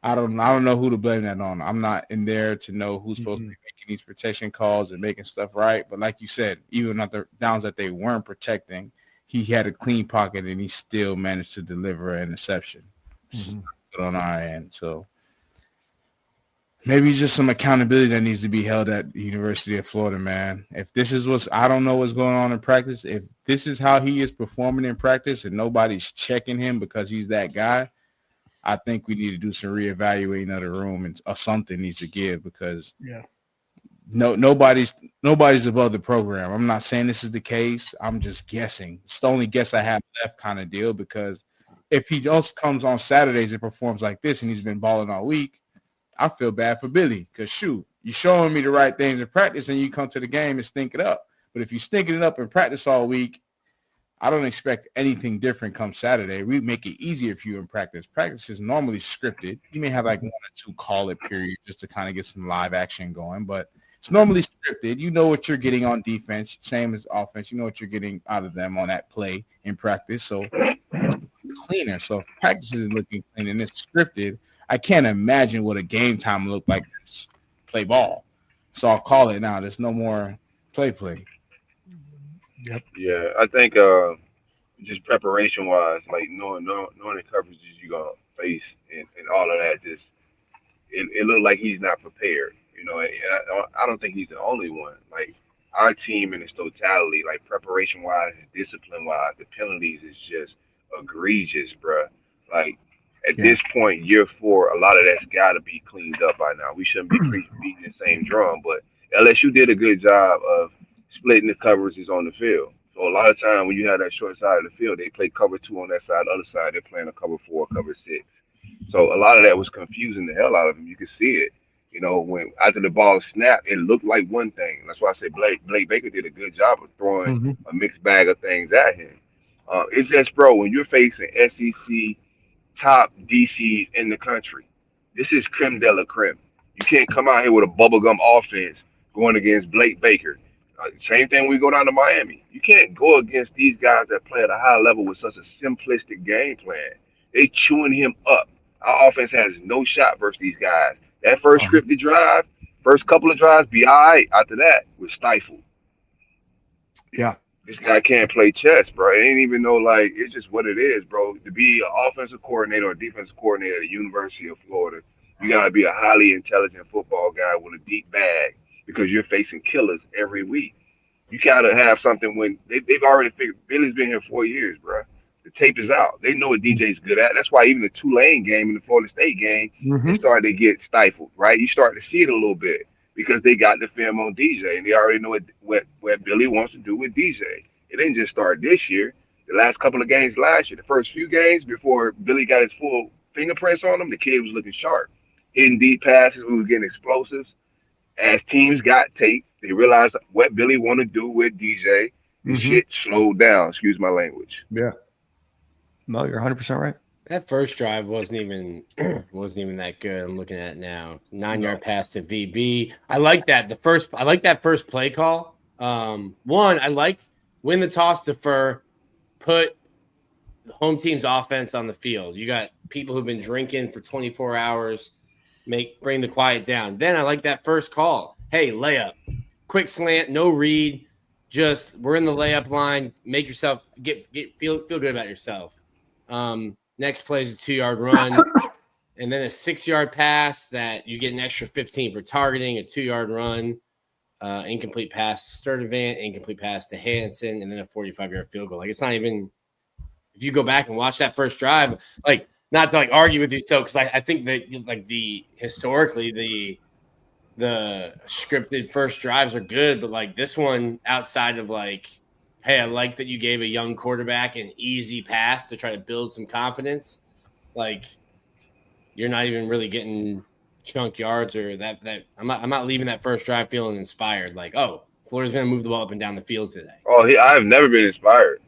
I don't know who to blame that on. I'm not in there to know who's supposed to be making these protection calls and making stuff right. But like you said, even on the downs that they weren't protecting, he had a clean pocket and he still managed to deliver an interception on our end. So maybe just some accountability that needs to be held at the University of Florida, man. If this is I don't know what's going on in practice. If this is how he is performing in practice and nobody's checking him because he's that guy, I think we need to do some reevaluating of the room or something needs to give because nobody's above the program. I'm not saying this is the case. I'm just guessing. It's the only guess I have left kind of deal because if he just comes on Saturdays and performs like this and he's been balling all week, I feel bad for Billy because, shoot, you're showing me the right things in practice and you come to the game and stink it up. But if you're stinking it up in practice all week, I don't expect anything different come Saturday. We make it easier for you in practice. Practice is normally scripted. You may have like 1 or 2 call-it periods just to kind of get some live action going, but it's normally scripted. You know what you're getting on defense, same as offense. You know what you're getting out of them on that play in practice. So cleaner. So if practice is looking clean and it's scripted, I can't imagine what a game time look like. Play ball. So I'll call it now. There's no more play. Yep. Yeah, I think just preparation wise, like knowing the coverages you're gonna face and all of that, just it looked like he's not prepared. And I don't think he's the only one. Like our team in its totality, like preparation wise, discipline wise, the penalties is just egregious, bruh. Like at Yeah. this point, year 4, a lot of that's got to be cleaned up by now. We shouldn't be beating the same drum, but LSU did a good job of splitting the coverages on the field. So a lot of time when you have that short side of the field, they play cover 2 on that side. The other side, they're playing a cover 4, cover 6. So a lot of that was confusing the hell out of him. You could see it. When after the ball snapped, it looked like one thing. That's why I say Blake Baker did a good job of throwing Hmm. a mixed bag of things at him. It's just, bro, when you're facing SEC top DCs in the country, this is creme de la creme. You can't come out here with a bubblegum offense going against Blake Baker. Same thing when we go down to Miami. You can't go against these guys that play at a high level with such a simplistic game plan. They chewing him up. Our offense has no shot versus these guys. That first scripted drive, first couple of drives, be all right. After that, we're stifled. Yeah. This guy can't play chess, bro. It ain't even know, like, it's just what it is, bro. To be an offensive coordinator or defensive coordinator at the University of Florida, you got to be a highly intelligent football guy with a deep bag because you're facing killers every week. You got to have something when they've already figured. Billy's been here 4 years, bro. The tape is out. They know what DJ's good at. That's why even the Tulane game and the Florida State game, Hmm. it started to get stifled, right? You start to see it a little bit because they got the film on DJ and they already know what Billy wants to do with DJ. It didn't just start this year. The last couple of games last year, the first few games before Billy got his full fingerprints on him, the kid was looking sharp. Hitting deep passes, we were getting explosives. As teams got tape, they realized what Billy wanted to do with DJ. The Hmm. shit slowed down. Excuse my language. Yeah. No, you're 100% right. That first drive wasn't even that good. I'm looking at it now. 9-yard pass to VB. I like that. I like that first play call. One, I like win the toss, defer, put the home team's offense on the field. You got people who've been drinking for 24 hours. Bring the quiet down. Then I like that first call. Hey, layup, quick slant, no read. Just we're in the layup line. Make yourself feel good about yourself. Next play is a 2-yard run, and then a 6-yard pass that you get an extra 15 for targeting. A 2-yard run, incomplete pass to Sturdivant, incomplete pass to Hanson, and then a 45-yard field goal. Like it's not even. If you go back and watch that first drive, like. Not to like argue with you, so because I think that like historically the scripted first drives are good, but like this one outside of like, hey, I like that you gave a young quarterback an easy pass to try to build some confidence. Like you're not even really getting chunk yards or that. I'm not leaving that first drive feeling inspired. Like, oh, Florida's gonna move the ball up and down the field today. Oh, I've never been inspired.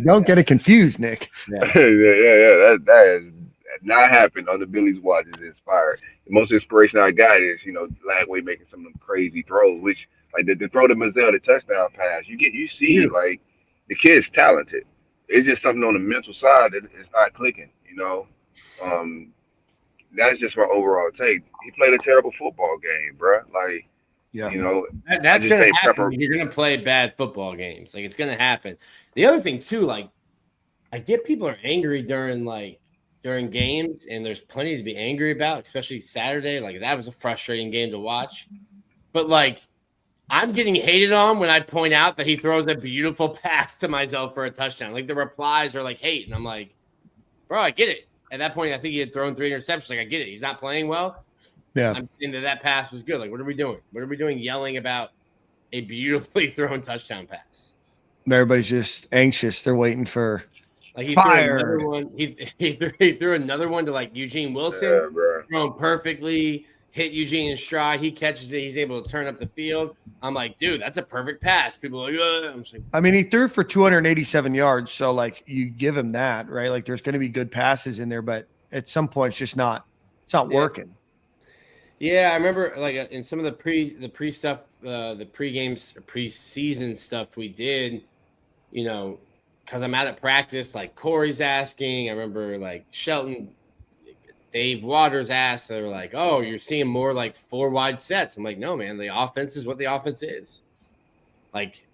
Don't get it confused, Nick. Yeah. That has not happened under Billy's watch. Is inspired. The most inspiration I got is Lagway making some of them crazy throws, which like the throw to Mazel, the touchdown pass. You see like the kid's talented. It's just something on the mental side that it's not clicking. That's just my overall take. He played a terrible football game, bro. Like. Yeah. That's going to happen. You're going to play bad football games. Like it's going to happen. The other thing too, like I get people are angry during games, and there's plenty to be angry about, especially Saturday. Like that was a frustrating game to watch. But like I'm getting hated on when I point out that he throws a beautiful pass to myself for a touchdown. Like the replies are like hate, and I'm like, bro, I get it. At that point, I think he had thrown 3 interceptions. Like I get it. He's not playing well. Yeah. I'm saying that pass was good. Like, what are we doing? What are we doing yelling about a beautifully thrown touchdown pass? Everybody's just anxious. They're waiting for like he fire. Threw another one. He threw another one to like Eugene Wilson, thrown perfectly, hit Eugene in stride. He catches it. He's able to turn up the field. I'm like, dude, that's a perfect pass. People are like, I'm like, I mean, he threw for 287 yards. So like you give him that, right? Like there's going to be good passes in there, but at some point it's just not working. Yeah, I remember like in some of the pre stuff, the pre-games, preseason stuff we did, because I'm out at practice, like Corey's asking. I remember like Shelton, Dave Waters asked. They were like, "Oh, you're seeing more like 4 wide sets." I'm like, "No, man. The offense is what the offense is. Like,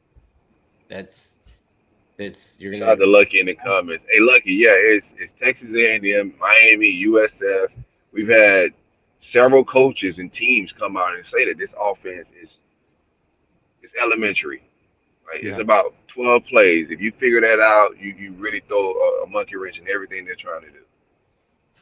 that's you're Shout out gonna." to Lucky in the comments. Hey, Lucky, yeah, it's Texas A&M, Miami, USF. We've had several coaches and teams come out and say that this offense is elementary. Like Yeah. it's about 12 plays. If you figure that out, you really throw a monkey wrench in everything they're trying to do.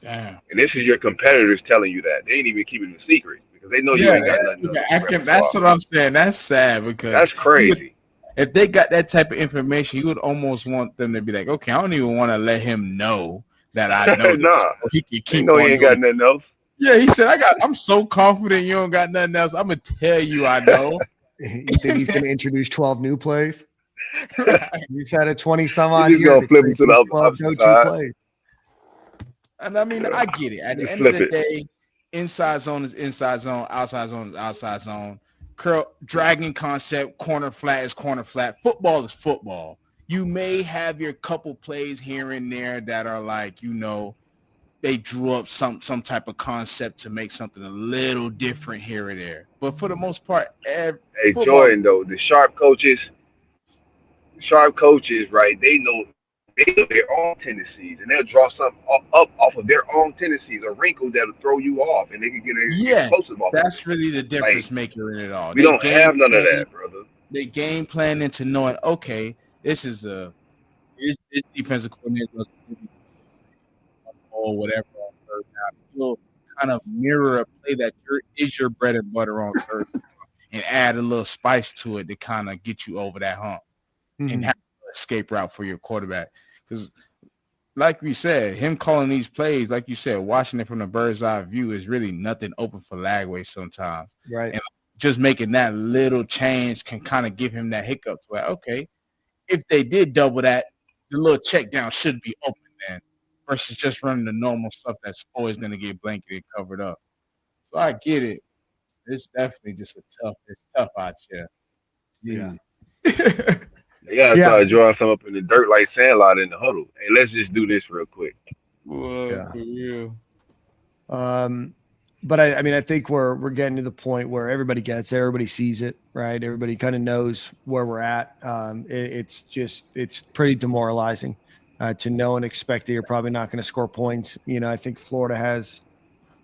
Damn. And this is your competitors telling you that. They ain't even keeping it a secret because they know you Yeah, ain't got nothing else. that's what I'm saying. That's sad because That's crazy. if they got that type of information, you would almost want them to be like, okay, I don't even want to let him know that I know this. Nah, So he can they keep know on you ain't doing got nothing else. Yeah, he said, I'm so confident you don't got nothing else. I'm going to tell you I know. You think he's going to introduce 12 new plays? Right. He's had a 20-some-odd You just year. gonna flip him to the opposite side. Plays. And I mean, I get it. At the Just end of the flip it. day, inside zone is inside zone, outside zone is outside zone. Curl dragging concept, corner flat is corner flat. Football is football. You may have your couple plays here and there that are like, they drew up some type of concept to make something a little different here or there. But for the most part, Hey, football, Jordan, though, the sharp coaches, right? They know their own tendencies, and they'll draw something up off of their own tendencies, a wrinkle that'll throw you off, and they can get explosive off. That's really the difference maker in it all. We don't have none of that, brother. They game plan into knowing, okay, this defensive coordinator or whatever on third down. You'll kind of mirror a play that is your bread and butter on third down and add a little spice to it to kind of get you over that hump and have an escape route for your quarterback. Because like we said, him calling these plays, like you said, watching it from the bird's eye view is really nothing open for Lagway sometimes. Right. And just making that little change can kind of give him that hiccup to where, okay, if they did double that, the little check down should be open then versus just running the normal stuff that's always going to get blanketed covered up. So I get it. It's definitely just it's tough out here. Yeah. They gotta start drawing some up in the dirt like Sandlot in the huddle. Hey, let's just do this real quick. For real. But I think we're getting to the point where everybody gets it, everybody sees it, right? Everybody kind of knows where we're at. It's pretty demoralizing to know and expect that you're probably not going to score points. I think Florida has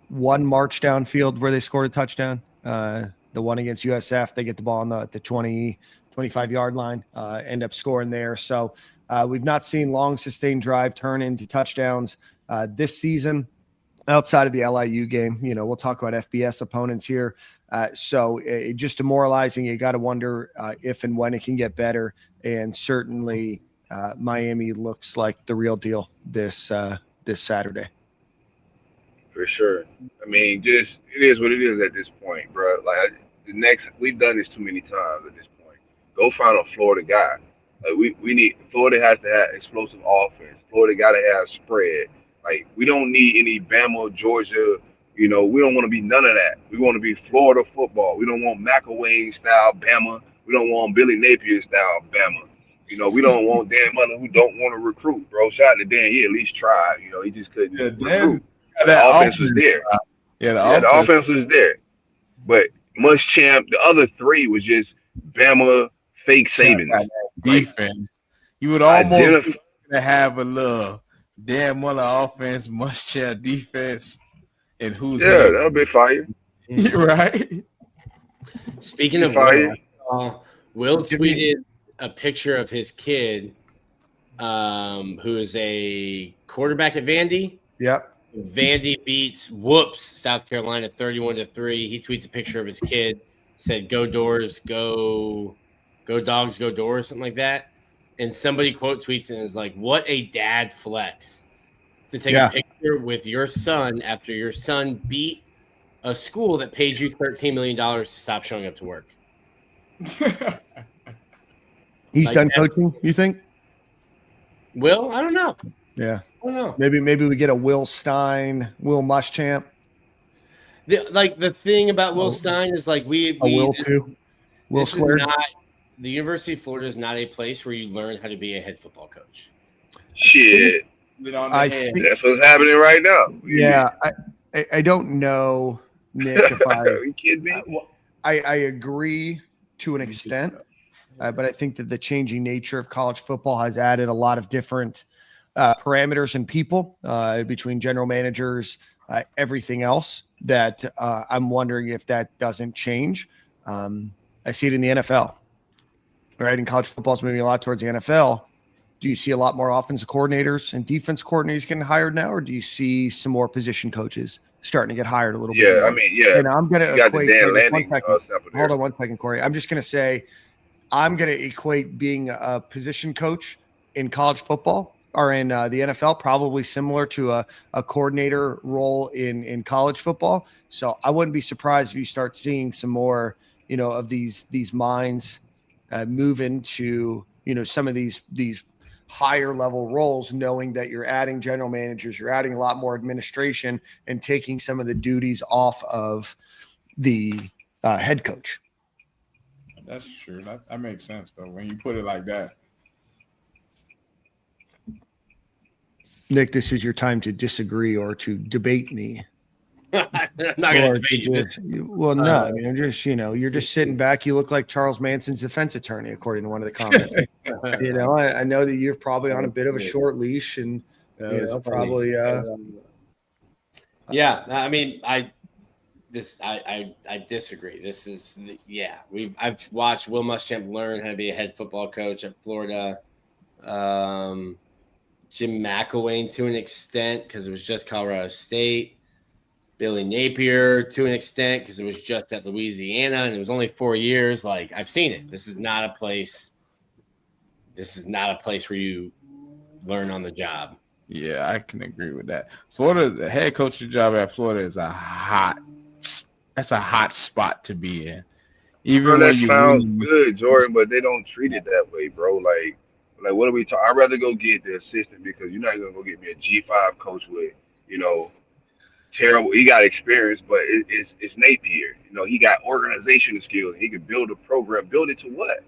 one march downfield where they scored a touchdown. The one against USF, they get the ball on the 20, 25-yard line, end up scoring there. So we've not seen long sustained drive turn into touchdowns this season. Outside of the LIU game, we'll talk about FBS opponents here. So just demoralizing. You got to wonder if and when it can get better. And certainly Miami looks like the real deal this Saturday. For sure. I mean, it is what it is at this point, bro. Like we've done this too many times at this point. Go find a Florida guy. Like we need Florida has to have explosive offense. Florida got to have spread. Like, we don't need any Bama, Georgia. We don't want to be none of that. We want to be Florida football. We don't want McElwain style Bama. We don't want Billy Napier style Bama. We don't want Dan Mullen who don't want to recruit, bro. Shout out to Dan. He at least tried. He just couldn't recruit. The offense was there. The offense was there. But Muschamp, the other three was just Bama fake Saban. Defense. You would almost have a little Dan Muller offense, Muschamp defense, and who's that'll be fire. Right. Speaking of fire, Will tweeted a picture of his kid, who is a quarterback at Vandy. Yep. Vandy beats South Carolina 31-3. He tweets a picture of his kid, said "Go Doors, go Dogs, go Doors," something like that. And somebody quote tweets and is like, "What a dad flex to take a picture with your son after your son beat a school that paid you $13 million to stop showing up to work." He's done coaching, you think? Will? I don't know. Yeah. I don't know. Maybe we get a Will Stein, Will Muschamp. The thing about Will Stein is like Will too. Will Square. the University of Florida is not a place where you learn how to be a head football coach. Shit. I think That's what's happening right now. Yeah, I don't know, Nick, if Are you kidding me? I agree to an extent, but I think that the changing nature of college football has added a lot of different parameters and people between general managers, everything else that I'm wondering if that doesn't change. I see it in the NFL, right? And college football is moving a lot towards the NFL. Do you see a lot more offensive coordinators and defense coordinators getting hired now, or do you see some more position coaches starting to get hired a little bit? Yeah, I mean, yeah. And I'm going to equate. Hold on one second, Corey. I'm just going to say I'm going to equate being a position coach in college football or in the NFL probably similar to a coordinator role in college football. So I wouldn't be surprised if you start seeing some more, of these minds move into, some of these higher level roles, knowing that you're adding general managers, you're adding a lot more administration and taking some of the duties off of the head coach. That's true. That makes sense though when you put it like that. Nick, this is your time to disagree or to debate me. I'm not going to debate you. Well, no, I mean, you're just sitting back. You look like Charles Manson's defense attorney, according to one of the comments. I know that you're probably on a bit of a short leash, and probably. Yeah, I mean, I disagree. This is I've watched Will Muschamp learn how to be a head football coach at Florida. Jim McElwain to an extent because it was just Colorado State. Billy Napier to an extent because it was just at Louisiana and it was only 4 years. Like, I've seen it. This is not a place where you learn on the job. Yeah, I can agree with that. Florida, the head coaching job at Florida is a hot spot to be in. Even that sounds good, Jordan, but they don't treat it that way, bro. Like what are we talking? I'd rather go get the assistant because you're not gonna go get me a G5 coach with, terrible. He got experience, but it's Napier. He got organizational skills. He can build a program. Build it to what?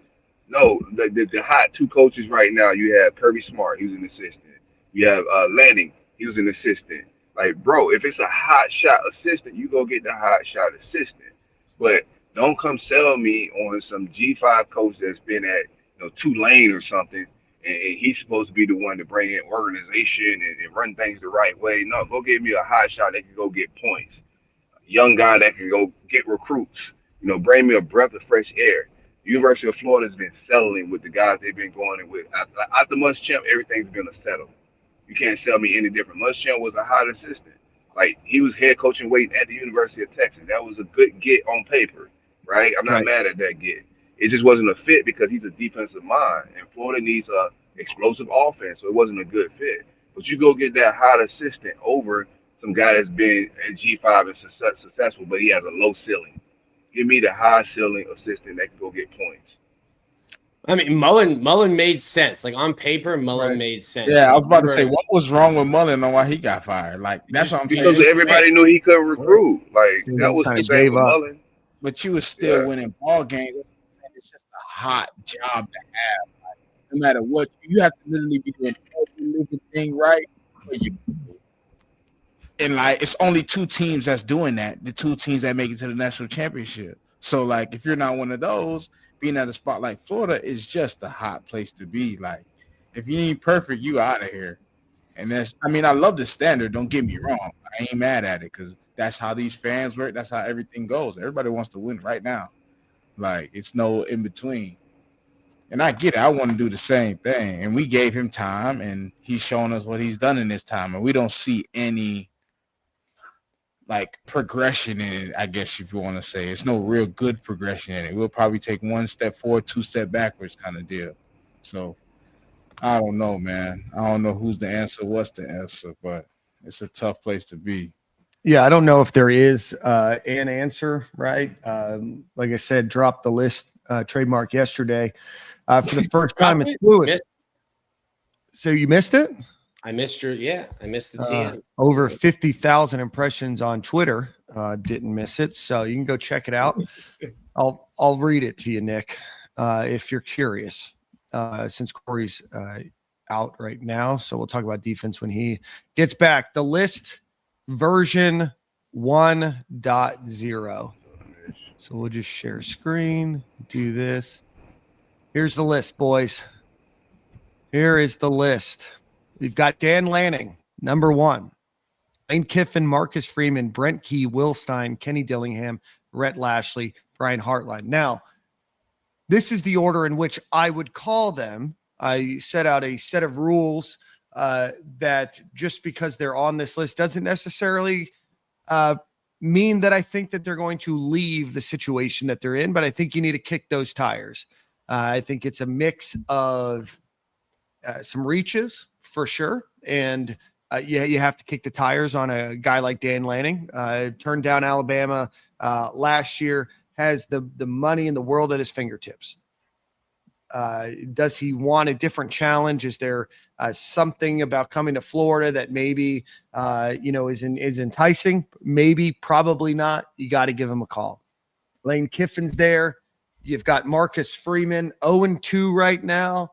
No, the hot two coaches right now. You have Kirby Smart. He was an assistant. You have Lanning. He was an assistant. Like, bro, if it's a hot shot assistant, you go get the hot shot assistant. But don't come sell me on some G5 coach that's been at Tulane or something. And he's supposed to be the one to bring in organization and run things the right way. No, go get me a hot shot that can go get points. A young guy that can go get recruits. Bring me a breath of fresh air. University of Florida has been settling with the guys they've been going in with. After Muschamp, everything's going to settle. You can't sell me any different. Muschamp was a hot assistant. Like, he was head coaching waiting at the University of Texas. That was a good get on paper, right? I'm not mad at that get. It just wasn't a fit because he's a defensive mind, and Florida needs a explosive offense, so it wasn't a good fit. But you go get that hot assistant over some guy that's been at G5 and successful, but he has a low ceiling. Give me the high ceiling assistant that can go get points. I mean, Mullen made sense. Like, on paper, Mullen made sense. Yeah, I was about to say, what was wrong with Mullen and why he got fired? Like, that's what I'm saying. Because everybody knew he couldn't recruit. Like, that was the thing with Mullen. But you were still winning ball games. It's just a hot job to have. Like, no matter what, you have to literally be doing every thing right. And, like, it's only two teams that's doing that, the two teams that make it to the national championship. So, like, if you're not one of those, being at a spot like Florida is just a hot place to be. Like, if you ain't perfect, you out of here. And I love the standard. Don't get me wrong. I ain't mad at it because that's how these fans work. That's how everything goes. Everybody wants to win right now. Like, it's no in between. And I get it. I want to do the same thing. And we gave him time, and he's shown us what he's done in this time. And we don't see any, like, progression in it, I guess, if you want to say. It's no real good progression in it. We'll probably take one step forward, two step backwards kind of deal. So, I don't know, man. I don't know who's the answer, what's the answer, but it's a tough place to be. Yeah, I don't know if there is an answer, right? Like I said, dropped the list trademark yesterday. For the first time, it's fluid. So you missed it? I missed the team. Over 50,000 impressions on Twitter. Didn't miss it. So you can go check it out. I'll read it to you, Nick. if you're curious, since Corey's out right now. So we'll talk about defense when he gets back. The list version 1.0. So we'll just share screen, do this. Here's the list, boys. Here is the list. We've got Dan Lanning, number 1. Lane Kiffin, Marcus Freeman, Brent Key, Will Stein, Kenny Dillingham, Rhett Lashley, Brian Hartline. Now, this is the order in which I would call them. I set out a set of rules that just because they're on this list doesn't necessarily mean that I think that they're going to leave the situation that they're in, but I think you need to kick those tires. I think it's a mix of some reaches for sure. And you have to kick the tires on a guy like Dan Lanning. Turned down Alabama last year, has the money in the world at his fingertips. Does he want a different challenge? Is there something about coming to Florida that maybe is enticing? Maybe, probably not. You got to give him a call. Lane Kiffin's there. You've got Marcus Freeman, 0-2 right now.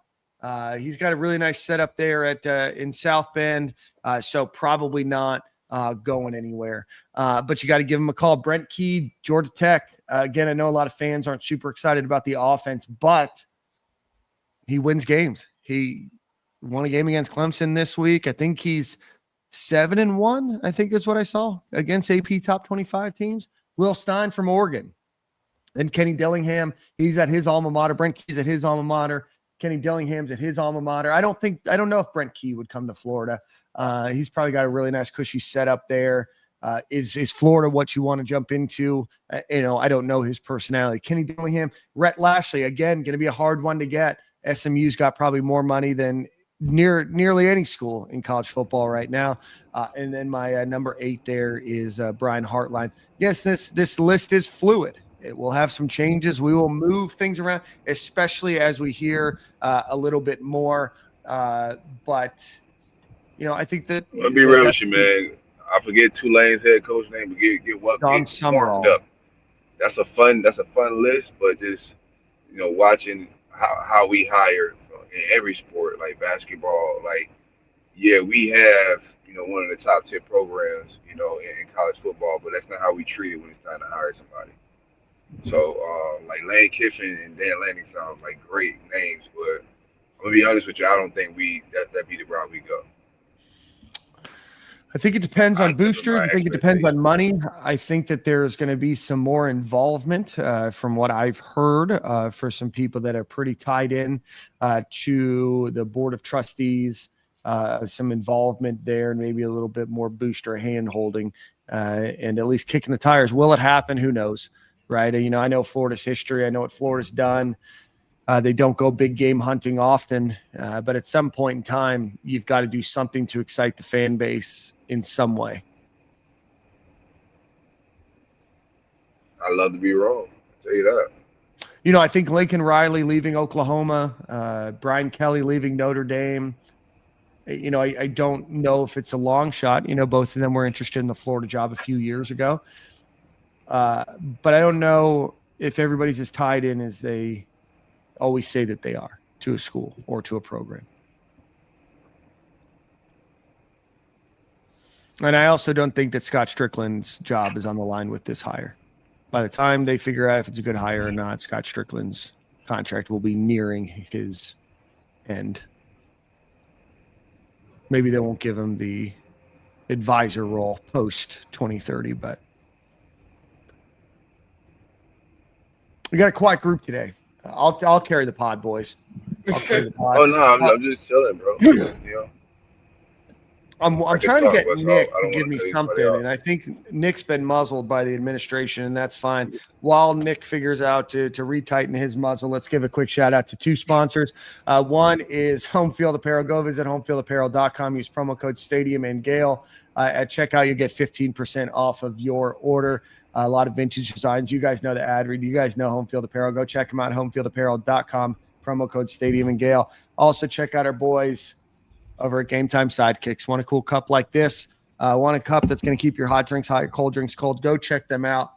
He's got a really nice setup there in South Bend, so probably not going anywhere. But you got to give him a call. Brent Key, Georgia Tech. Again, I know a lot of fans aren't super excited about the offense, but he wins games. He won a game against Clemson this week. I think he's 7-1, I think is what I saw, against AP top 25 teams. Will Stein from Oregon. And Kenny Dillingham, he's at his alma mater. Brent Key's at his alma mater. Kenny Dillingham's at his alma mater. I don't know if Brent Key would come to Florida. He's probably got a really nice cushy setup there. Is Florida what you want to jump into? I don't know his personality. Kenny Dillingham, Rhett Lashley, again, going to be a hard one to get. SMU's got probably more money than nearly any school in college football right now. And then my number 8 there is Brian Hartline. Yes, this list is fluid. It will have some changes. We will move things around, especially as we hear a little bit more. But, I think that – I'll be real with you, man. I forget Tulane's head coach name, but get warmed up. That's a fun list, but just, watching how we hire in every sport, like basketball, we have, one of the top 10 programs, in college football, but that's not how we treat it when it's time to hire somebody. So, Lane Kiffin and Dan Lanning sound like great names, but I'm gonna be honest with you, I don't think that be the route we go. I think it depends on boosters. I think it depends on money. I think that there's going to be some more involvement from what I've heard for some people that are pretty tied in to the board of trustees, some involvement there, and maybe a little bit more booster hand holding and at least kicking the tires. Will it happen? Who knows? Right. I know Florida's history. I know what Florida's done. They don't go big game hunting often, but at some point in time, you've got to do something to excite the fan base in some way. I love to be wrong. I'll tell you that. I think Lincoln Riley leaving Oklahoma, Brian Kelly leaving Notre Dame. I don't know if it's a long shot. Both of them were interested in the Florida job a few years ago. But I don't know if everybody's as tied in as they always say that they are to a school or to a program. And I also don't think that Scott Strickland's job is on the line with this hire. By the time they figure out if it's a good hire or not, Scott Strickland's contract will be nearing his end. Maybe they won't give him the advisor role post 2030, but we got a quiet group today. I'll carry the pod, boys. I'll carry the pod. Oh no, I'm just chilling, bro. I'm trying to get Nick to give me something, and I think Nick's been muzzled by the administration, and that's fine. While Nick figures out to retighten his muzzle, let's give a quick shout out to 2 sponsors. One is Home Field Apparel. Go visit homefieldapparel.com. Use promo code Stadium and Gale at checkout. You get 15% off of your order. A lot of vintage designs. You guys know the ad read. You guys know Home Field Apparel. Go check them out. Homefieldapparel.com. Promo code Stadium and Gale. Also check out our boys over at Game Time Sidekicks. Want a cool cup like this? Want a cup that's going to keep your hot drinks hot, your cold drinks cold? Go check them out.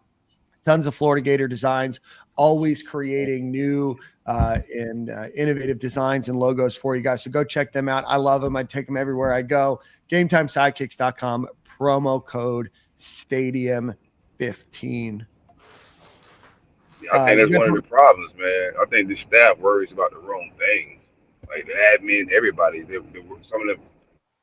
tons of Florida Gator designs, always creating new and innovative designs and logos for you guys. So go check them out. I love them. I take them everywhere I go. GameTimeSidekicks.com, promo code Stadium15. I think that's one of the problems, man. I think the staff worries about the wrong things. Like the admin, everybody, some of the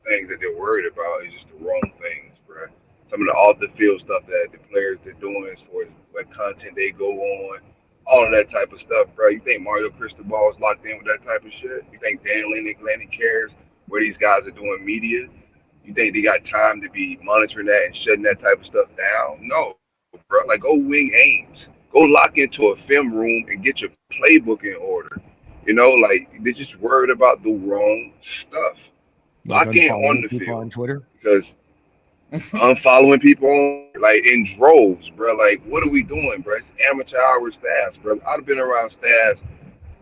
things that they're worried about is just the wrong things, bro. Some of the off the field stuff that the players are doing as far as what content they go on, all of that type of stuff, bro. You think Mario Cristobal is locked in with that type of shit? You think Dan Lenny cares where these guys are doing media? You think they got time to be monitoring that and shutting that type of stuff down? No, bro. Like, go wing Ames. Go lock into a film room and get your playbook in order. You know, like, they're just worried about the wrong stuff. Like Lock in on the people field. on Twitter. Because unfollowing people on, like, in droves, bro. Like, what are we doing, bro? It's amateur hour staffs, bro. I've been around staffs.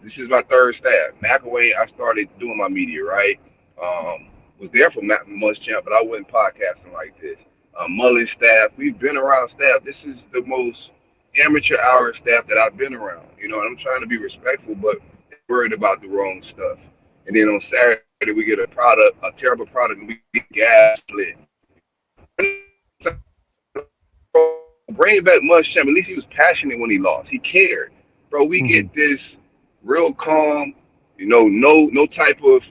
This is my third staff. McElwain, I started doing my media, right? Was there for Muschamp, but I wasn't podcasting like this. Mullen staff, we've been around staff. This is the most amateur hour staff that I've been around. You know, and I'm trying to be respectful, but worried about the wrong stuff. And then on Saturday, we get a terrible product, and we get gas split. Bring back Muschamp. At least he was passionate when he lost. He cared, bro. We get this real calm, you know, no type of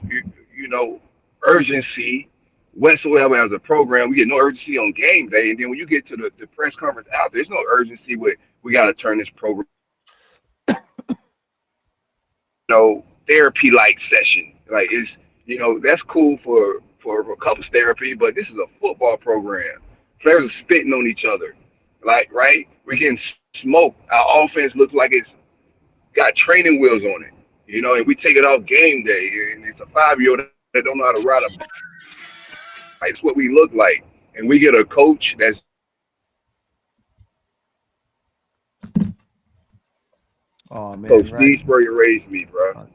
urgency whatsoever as a program. We get no urgency on game day, and then when you get to the press conference out, there's no urgency with we got to turn this program, therapy-like session. Like, it's, that's cool for couples therapy, but this is a football program. Players are spitting on each other, like, right? We're getting smoked. Our offense looks like it's got training wheels on it, and we take it off game day, and it's a 5-year-old that don't know how to ride a bike. It's what we look like, and we get a coach that's Coach Steve Spurrier raised me, bro.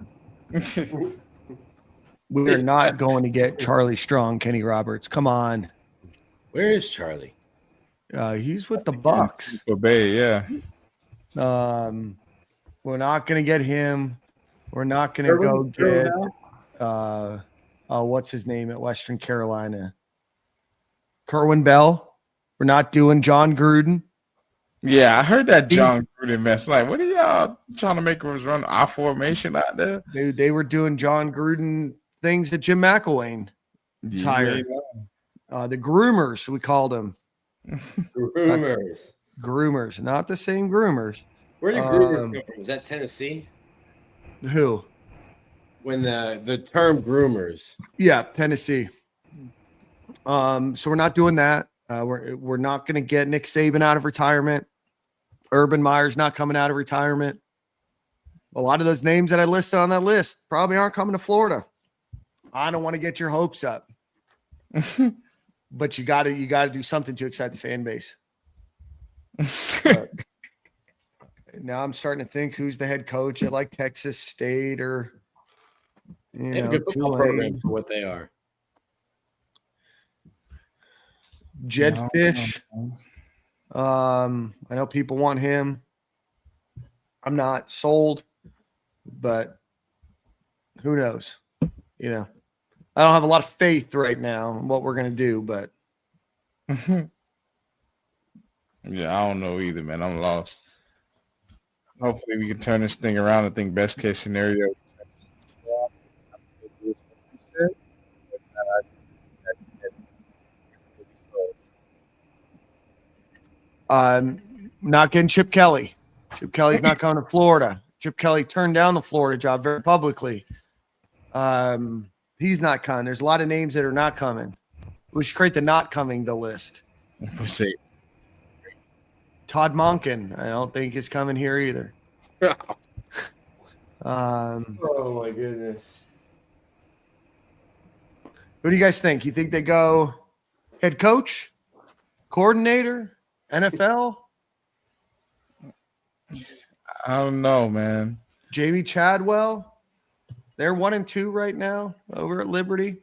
We're not going to get Charlie Strong, Kenny Roberts. Come on. Where is Charlie? He's with the Bucks. Bay, yeah. We're not going to get him. We're not going to go get what's his name at Western Carolina? Kerwin Bell. We're not doing John Gruden. Yeah, I heard that John Gruden mess. Like, what are y'all trying to make us run our formation out there? They were doing John Gruden things that Jim McElwain tired. The groomers, we called them. Groomers, not the same groomers. Where did groomers come from? Was that Tennessee? Who? When the term groomers. Yeah, Tennessee. So we're not doing that. We're not going to get Nick Saban out of retirement. Urban Meyer's not coming out of retirement. A lot of those names that I listed on that list probably aren't coming to Florida. I don't want to get your hopes up. But you got to do something to excite the fan base. Now I'm starting to think who's the head coach at like Texas State or they have a good football program for what they are. Jed Fish. I know people want him. I'm not sold, but who knows? I don't have a lot of faith right now in what we're going to do, but yeah, I don't know either, man. I'm lost. Hopefully we can turn this thing around. I think best case scenario. Not getting Chip Kelly. Chip Kelly's not coming to Florida. Chip Kelly turned down the Florida job very publicly. He's not coming. There's a lot of names that are not coming. We should create the not coming the list. We'll see. Todd Monken, I don't think is coming here either. Oh my goodness. What do you guys think? You think they go head coach, coordinator, NFL? I don't know, man. Jamie Chadwell? They're 1-2 right now over at Liberty.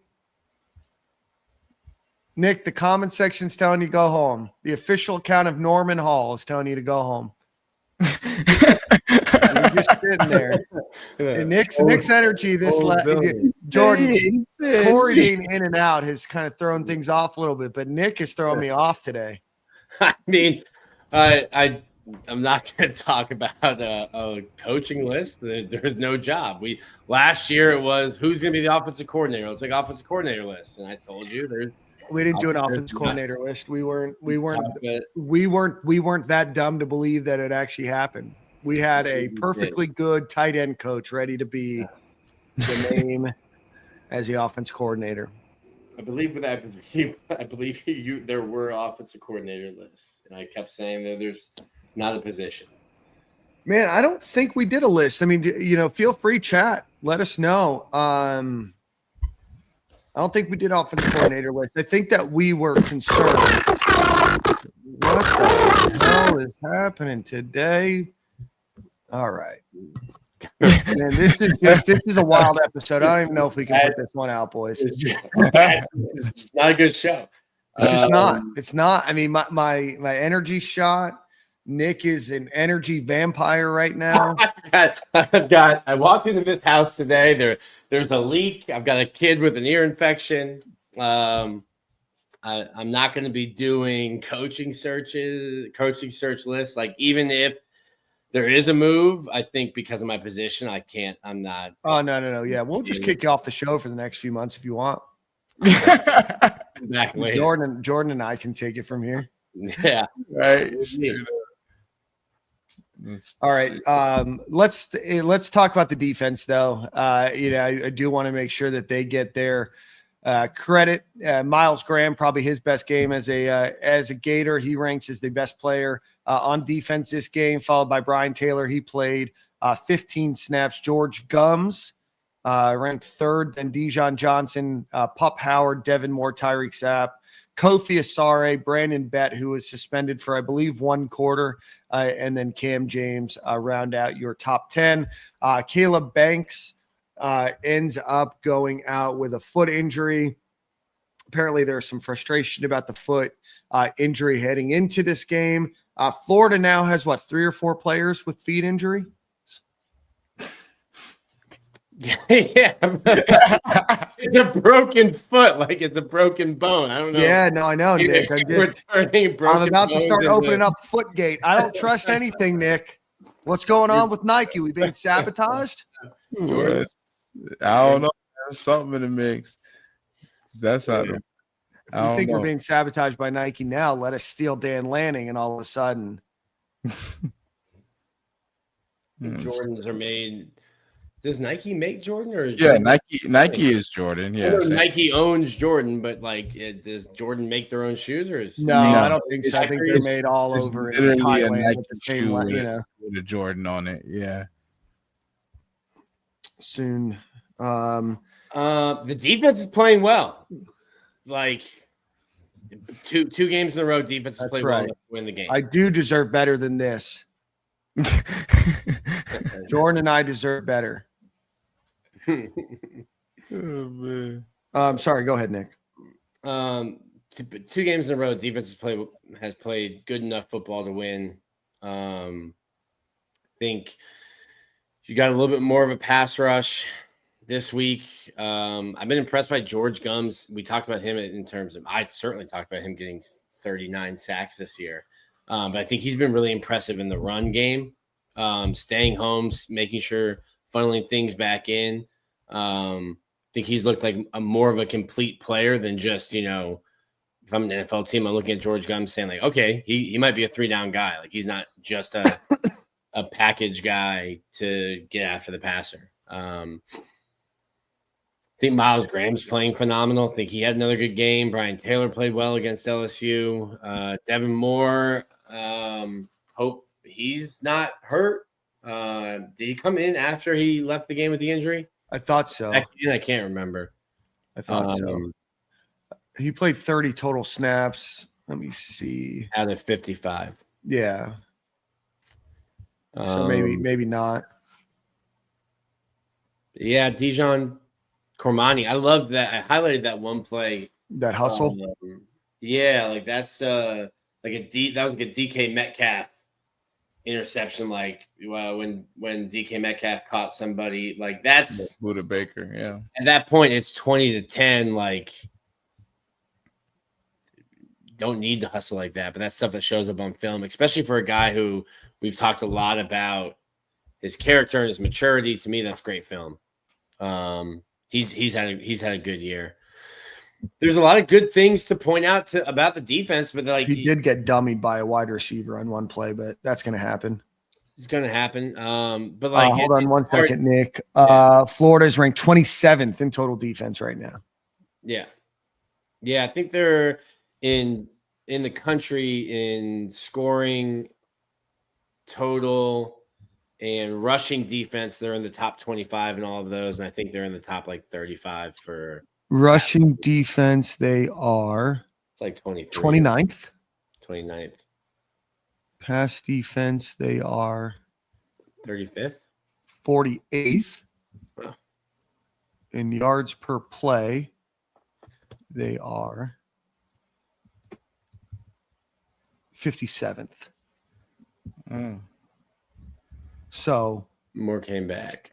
Nick, the comment section's telling you to go home. The official account of Norman Hall is telling you to go home. You're just sitting there. And Nick's energy Jordan, Corey being in and out has kind of thrown things off a little bit, but Nick is throwing me off today. I mean, I'm not going to talk about a coaching list. There's no job. Last year it was who's going to be the offensive coordinator. Let's make offensive coordinator list, and I told you we didn't do an offensive coordinator list. We weren't that dumb to believe that it actually happened. We had a perfectly good tight end coach ready to be the name as the offense coordinator. I believe there were offensive coordinator lists, and I kept saying that there's not a position. Man, I don't think we did a list. I mean, feel free, chat. Let us know. I don't think we did offensive coordinator list. I think that we were concerned. What the hell is happening today? All right. Man, this is a wild episode. I don't even know if we can put this one out, boys. It's just not a good show. It's just not. It's not. I mean, my energy shot. Nick is an energy vampire right now. I walked into this house today. There's a leak. I've got a kid with an ear infection. I'm not going to be doing coaching search lists. Like, even if there is a move, I think because of my position, I'm not. Oh, no. Yeah, we'll just kick you off the show for the next few months if you want. Back later. Jordan and I can take it from here. Yeah. Right. All right. Let's talk about the defense, though. I do want to make sure that they get their credit. Miles Graham, probably his best game as a Gator. He ranks as the best player on defense this game, followed by Brian Taylor. He played 15 snaps. George Gums ranked third. Then Dijon Johnson, Pup Howard, Devin Moore, Tyreek Sapp, Kofi Asare, Brandon Bett, who was suspended for, I believe, 1 quarter, and then Cam James round out your top 10. Caleb Banks ends up going out with a foot injury. Apparently, there's some frustration about the foot injury heading into this game. Florida now has, 3 or 4 players with feet injury? Yeah, it's a broken foot, like it's a broken bone. I don't know. Yeah, no, I know, Nick. I'm about to start opening up Footgate. I don't trust anything, Nick. What's going on with Nike? We've been sabotaged? I don't know. There's something in the mix. That's how. If you think we're being sabotaged by Nike now, let us steal Dan Lanning, and all of a sudden, Jordans are made. Does Nike make Jordan, or is Nike is Jordan? Yeah, Nike owns Jordan, but does Jordan make their own shoes, or is no? I don't think so. I think they're made all over in Thailand with the same, with a Jordan on it. Yeah. Soon, the defense is playing well. Like two games in a row, defense has played well to win the game. I do deserve better than this. Jordan and I deserve better. Oh, man. Sorry, go ahead, Nick. 2 games in a row, defense has played good enough football to win. I think you got a little bit more of a pass rush this week. I've been impressed by George Gums. We talked about him in terms of, I certainly talked about him getting 39 sacks this year. But I think he's been really impressive in the run game, staying home, making sure, funneling things back in. I think he's looked like more of a complete player than just, if I'm an NFL team, I'm looking at George Gums saying like, okay, he might be a 3-down guy. Like, he's not just a package guy to get after the passer. I think Miles Graham's playing phenomenal. I think he had another good game. Brian Taylor played well against LSU. Devin Moore, hope he's not hurt. Did he come in after he left the game with the injury? I thought so. I can't remember. I thought so. He played 30 total snaps. Let me see. Out of 55. Yeah. So maybe not. Yeah, Dijon Cormani. I love that. I highlighted that one play. That hustle. Yeah, like that's that was like a DK Metcalf interception, like when DK Metcalf caught somebody, like that's Buda Baker. Yeah. At that point, it's 20-10. Like, don't need to hustle like that, but that's stuff that shows up on film, especially for a guy who we've talked a lot about his character and his maturity. To me, that's great film. He's had a good year. There's a lot of good things to point out about the defense, but like he did get dummied by a wide receiver on one play, but that's going to happen. It's going to happen. But like, hold on one second, Nick. Florida is ranked 27th in total defense right now. Yeah. I think they're in the country in scoring, total, and rushing defense. They're in the top 25 in all of those, and I think they're in the top like 35 for rushing defense. They are it's like 29th. 29th. Pass defense, they are 35th. 48th. Wow. In yards per play, they are 57th. So more came back.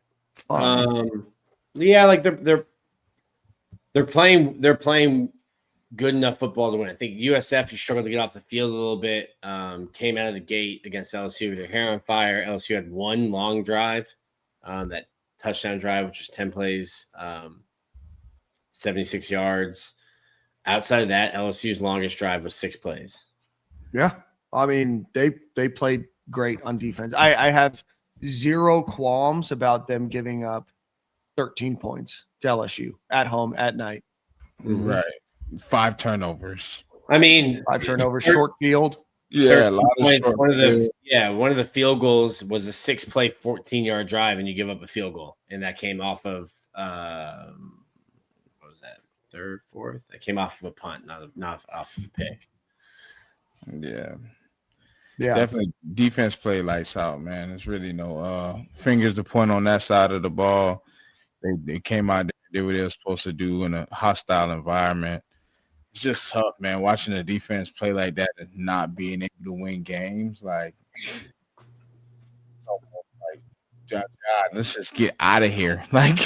Yeah, like they're playing good enough football to win. I think USF, you struggled to get off the field a little bit. Came out of the gate against LSU with their hair on fire. LSU had one long drive, that touchdown drive, which was 10 plays, 76 yards. Outside of that, LSU's longest drive was 6 plays. Yeah. I mean, they played great on defense. I have zero qualms about them giving up 13 points to LSU at home at night. Right. 5 turnovers. I mean, 5 turnovers, short field. Yeah, a lot of points. short One of the field goals was a 6-play, 14-yard drive, and you give up a field goal, and that came off of what was that? Third, fourth? That came off of a punt, not off of a pick. Yeah. Yeah. Definitely defense play lights out, man. There's really no fingers to point on that side of the ball. They came out there, did what they were supposed to do in a hostile environment. It's just tough, man, watching the defense play like that and not being able to win games. Like, God, let's just get out of here. Like,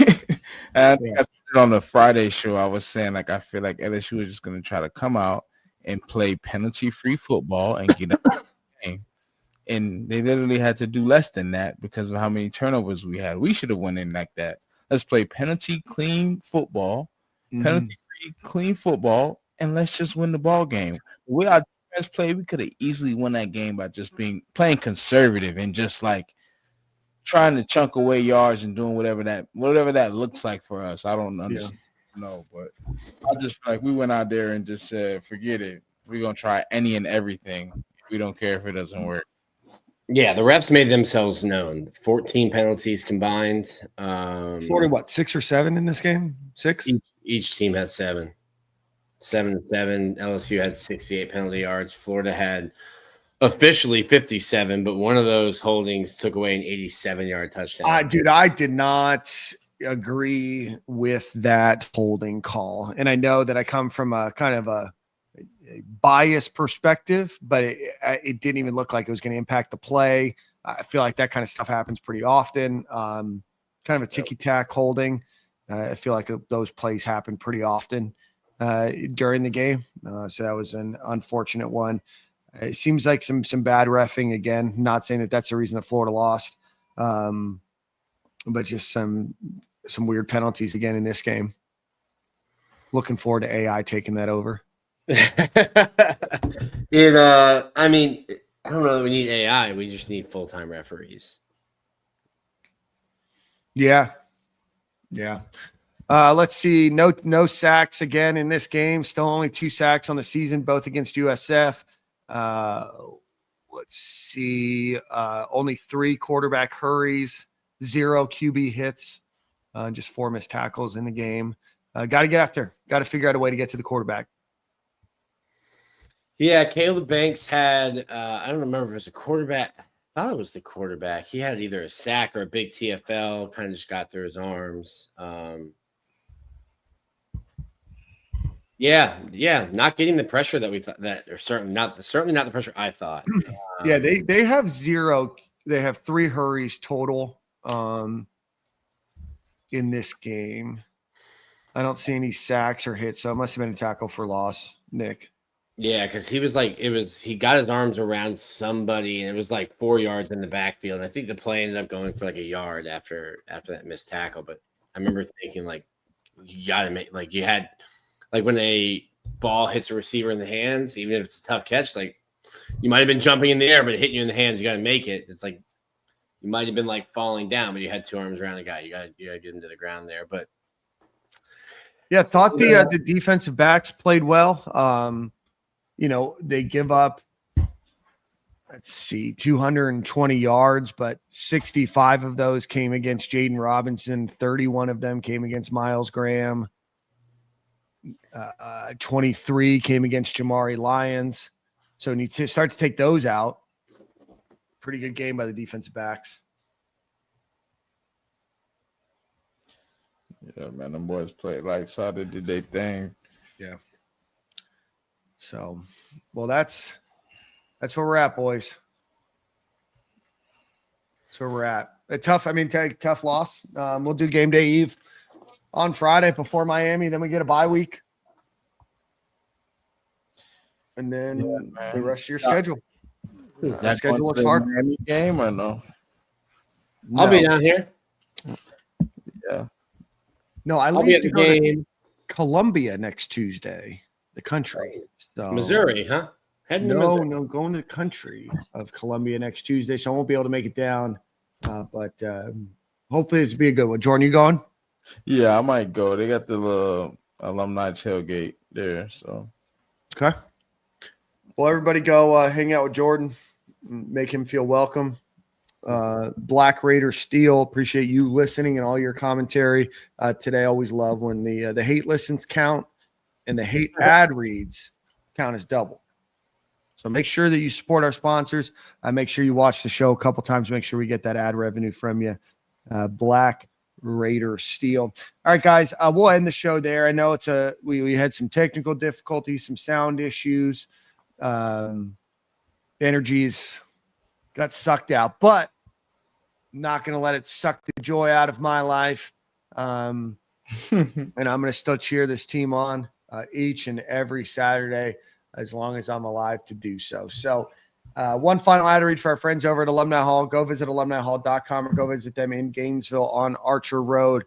I think I said it on the Friday show. I was saying, like, I feel like LSU is just going to try to come out and play penalty-free football and get up the game. And they literally had to do less than that because of how many turnovers we had. We should have went in like that. Let's play penalty-clean football, penalty-free clean football, and let's just win the ball game. The way our defense played, we could have easily won that game by just playing conservative and just like trying to chunk away yards and doing whatever that looks like for us. I don't understand. No, but I just feel like we went out there and just said, forget it. We're going to try any and everything. We don't care if it doesn't work. Yeah, the refs made themselves known. 14 penalties combined. Florida, what, 6 or 7 in this game? 6? Each team had 7. 7-7. LSU had 68 penalty yards. Florida had officially 57, but one of those holdings took away an 87-yard touchdown. Dude, I did not agree with that holding call. And I know that I come from a kind of a biased perspective, but it didn't even look like it was going to impact the play. I feel like that kind of stuff happens pretty often. Kind of a ticky-tack holding. I feel like those plays happen pretty often during the game. So that was an unfortunate one. It seems like some bad reffing again. Not saying that that's the reason that Florida lost, but just some weird penalties again in this game. Looking forward to AI taking that over. I mean, I don't know that we need AI. We just need full-time referees. Yeah. Let's see. No sacks again in this game. Still only 2 sacks on the season, both against USF. Let's see. Only 3 quarterback hurries, 0 QB hits, just 4 missed tackles in the game. Got to get after. Got to figure out a way to get to the quarterback. Yeah, Caleb Banks had, I don't remember if it was a quarterback. I thought it was the quarterback. He had either a sack or a big TFL, kind of just got through his arms. Yeah, not getting the pressure that we thought that, or certainly not the pressure I thought. Yeah, they have 0. They have 3 hurries total in this game. I don't see any sacks or hits, so it must have been a tackle for loss, Nick. Yeah, because he got his arms around somebody, and it was like 4 yards in the backfield. And I think the play ended up going for like a yard after that missed tackle. But I remember thinking like, you got to make like you had like when a ball hits a receiver in the hands, even if it's a tough catch, like you might have been jumping in the air, but it hit you in the hands. You got to make it. It's like you might have been like falling down, but you had 2 arms around the guy. You got to get him to the ground there. But yeah, thought the defensive backs played well. They give up, let's see, 220 yards, but 65 of those came against Jaden Robinson. 31 of them came against Miles Graham. 23 came against Jamari Lyons. So need to start to take those out. Pretty good game by the defensive backs. Yeah, man, them boys played like so they did their thing. Yeah. So, well, that's where we're at, boys. That's where we're at. Tough loss. We'll do game day eve on Friday before Miami. Then we get a bye week. And then the rest of your schedule. Schedule looks hard. Miami game or no? I'll be down here. Yeah. No, I'll be at the game. Columbia next Tuesday. The country. So, Missouri, huh? Going to the country of Columbia next Tuesday. So I won't be able to make it down. But hopefully it's be a good one. Jordan, you going? Yeah, I might go. They got the little alumni tailgate there. So okay. Well, everybody go hang out with Jordan. Make him feel welcome. Black Raider Steel, appreciate you listening and all your commentary today. Always love when the hate listens count and the hate ad reads count as double. So make sure that you support our sponsors. Make sure you watch the show a couple times. Make sure we get that ad revenue from you. Black Raider Steel. All right, guys, we'll end the show there. I know we had some technical difficulties, some sound issues. Energies got sucked out, but not going to let it suck the joy out of my life. And I'm going to still cheer this team on each and every Saturday as long as I'm alive to do so. So one final ad read for our friends over at Alumni Hall. Go visit alumnihall.com or go visit them in Gainesville on Archer Road.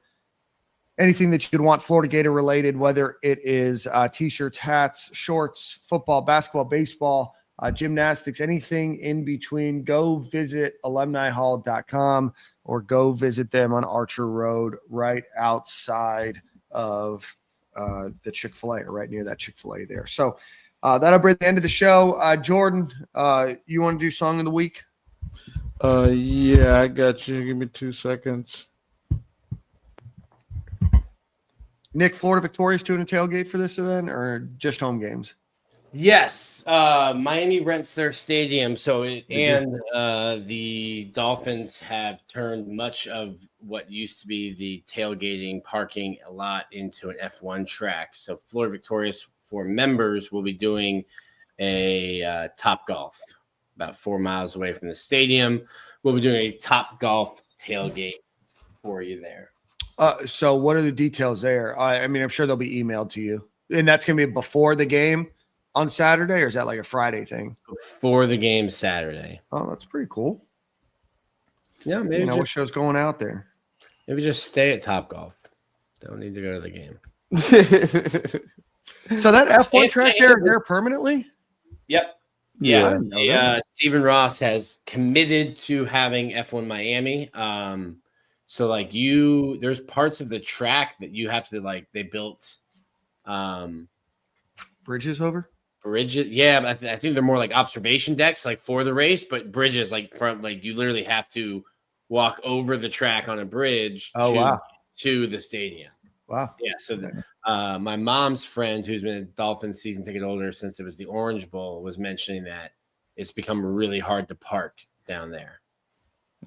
Anything that you'd want Florida Gator related, whether it is T-shirts, hats, shorts, football, basketball, baseball, gymnastics, anything in between, go visit alumnihall.com or go visit them on Archer Road right outside of the Chick-fil-A or right near that Chick-fil-A there. So that'll bring the end of the show. Jordan, you want to do Song of the Week? Yeah, I got you. Give me 2 seconds. Nick, Florida Victorious doing a tailgate for this event or just home games? Yes, Miami rents their stadium, the Dolphins have turned much of what used to be the tailgating parking lot into an F1 track. So Florida Victorious for members will be doing a Top Golf about 4 miles away from the stadium. We'll be doing a Top Golf tailgate for you there. So what are the details there? I'm sure they'll be emailed to you, and that's going to be before the game on Saturday, or is that like a Friday thing? For the game Saturday. Oh, that's pretty cool. Yeah, maybe what show's going out there? Maybe just stay at Top Golf. Don't need to go to the game. So that F1 track there is there permanently? Yep. Yeah. Stephen Ross has committed to having F1 Miami. So like there's parts of the track that you have to they built bridges over. Bridges, yeah, but I think they're more like observation decks, like for the race, but bridges you literally have to walk over the track on a bridge to the stadium. Wow. Yeah. So my mom's friend, who's been a Dolphins season ticket holder since it was the Orange Bowl, was mentioning that it's become really hard to park down there.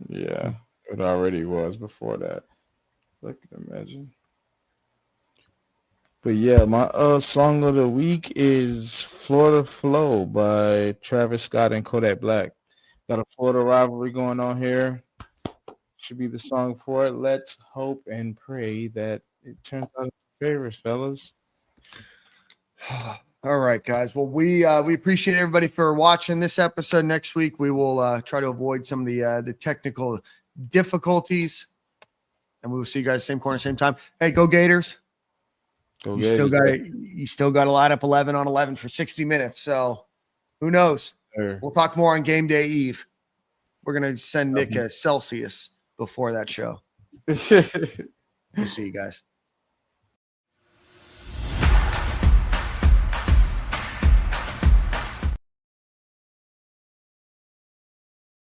Yeah, it already was before that. I can imagine. But yeah, my song of the week is Florida Flow by Travis Scott and Kodak Black. Got a Florida rivalry going on here. Should be the song for it. Let's hope and pray that it turns out in favors, fellas. All right, guys. Well, we appreciate everybody for watching this episode. Next week, we will try to avoid some of the technical difficulties, and we will see you guys same corner, same time. Hey, go Gators! Go You Gators, still got right? you still got to line up 11 on 11 for 60 minutes. So who knows? Sure. We'll talk more on game day eve. We're gonna send Nick a Celsius before that show. We'll see you guys.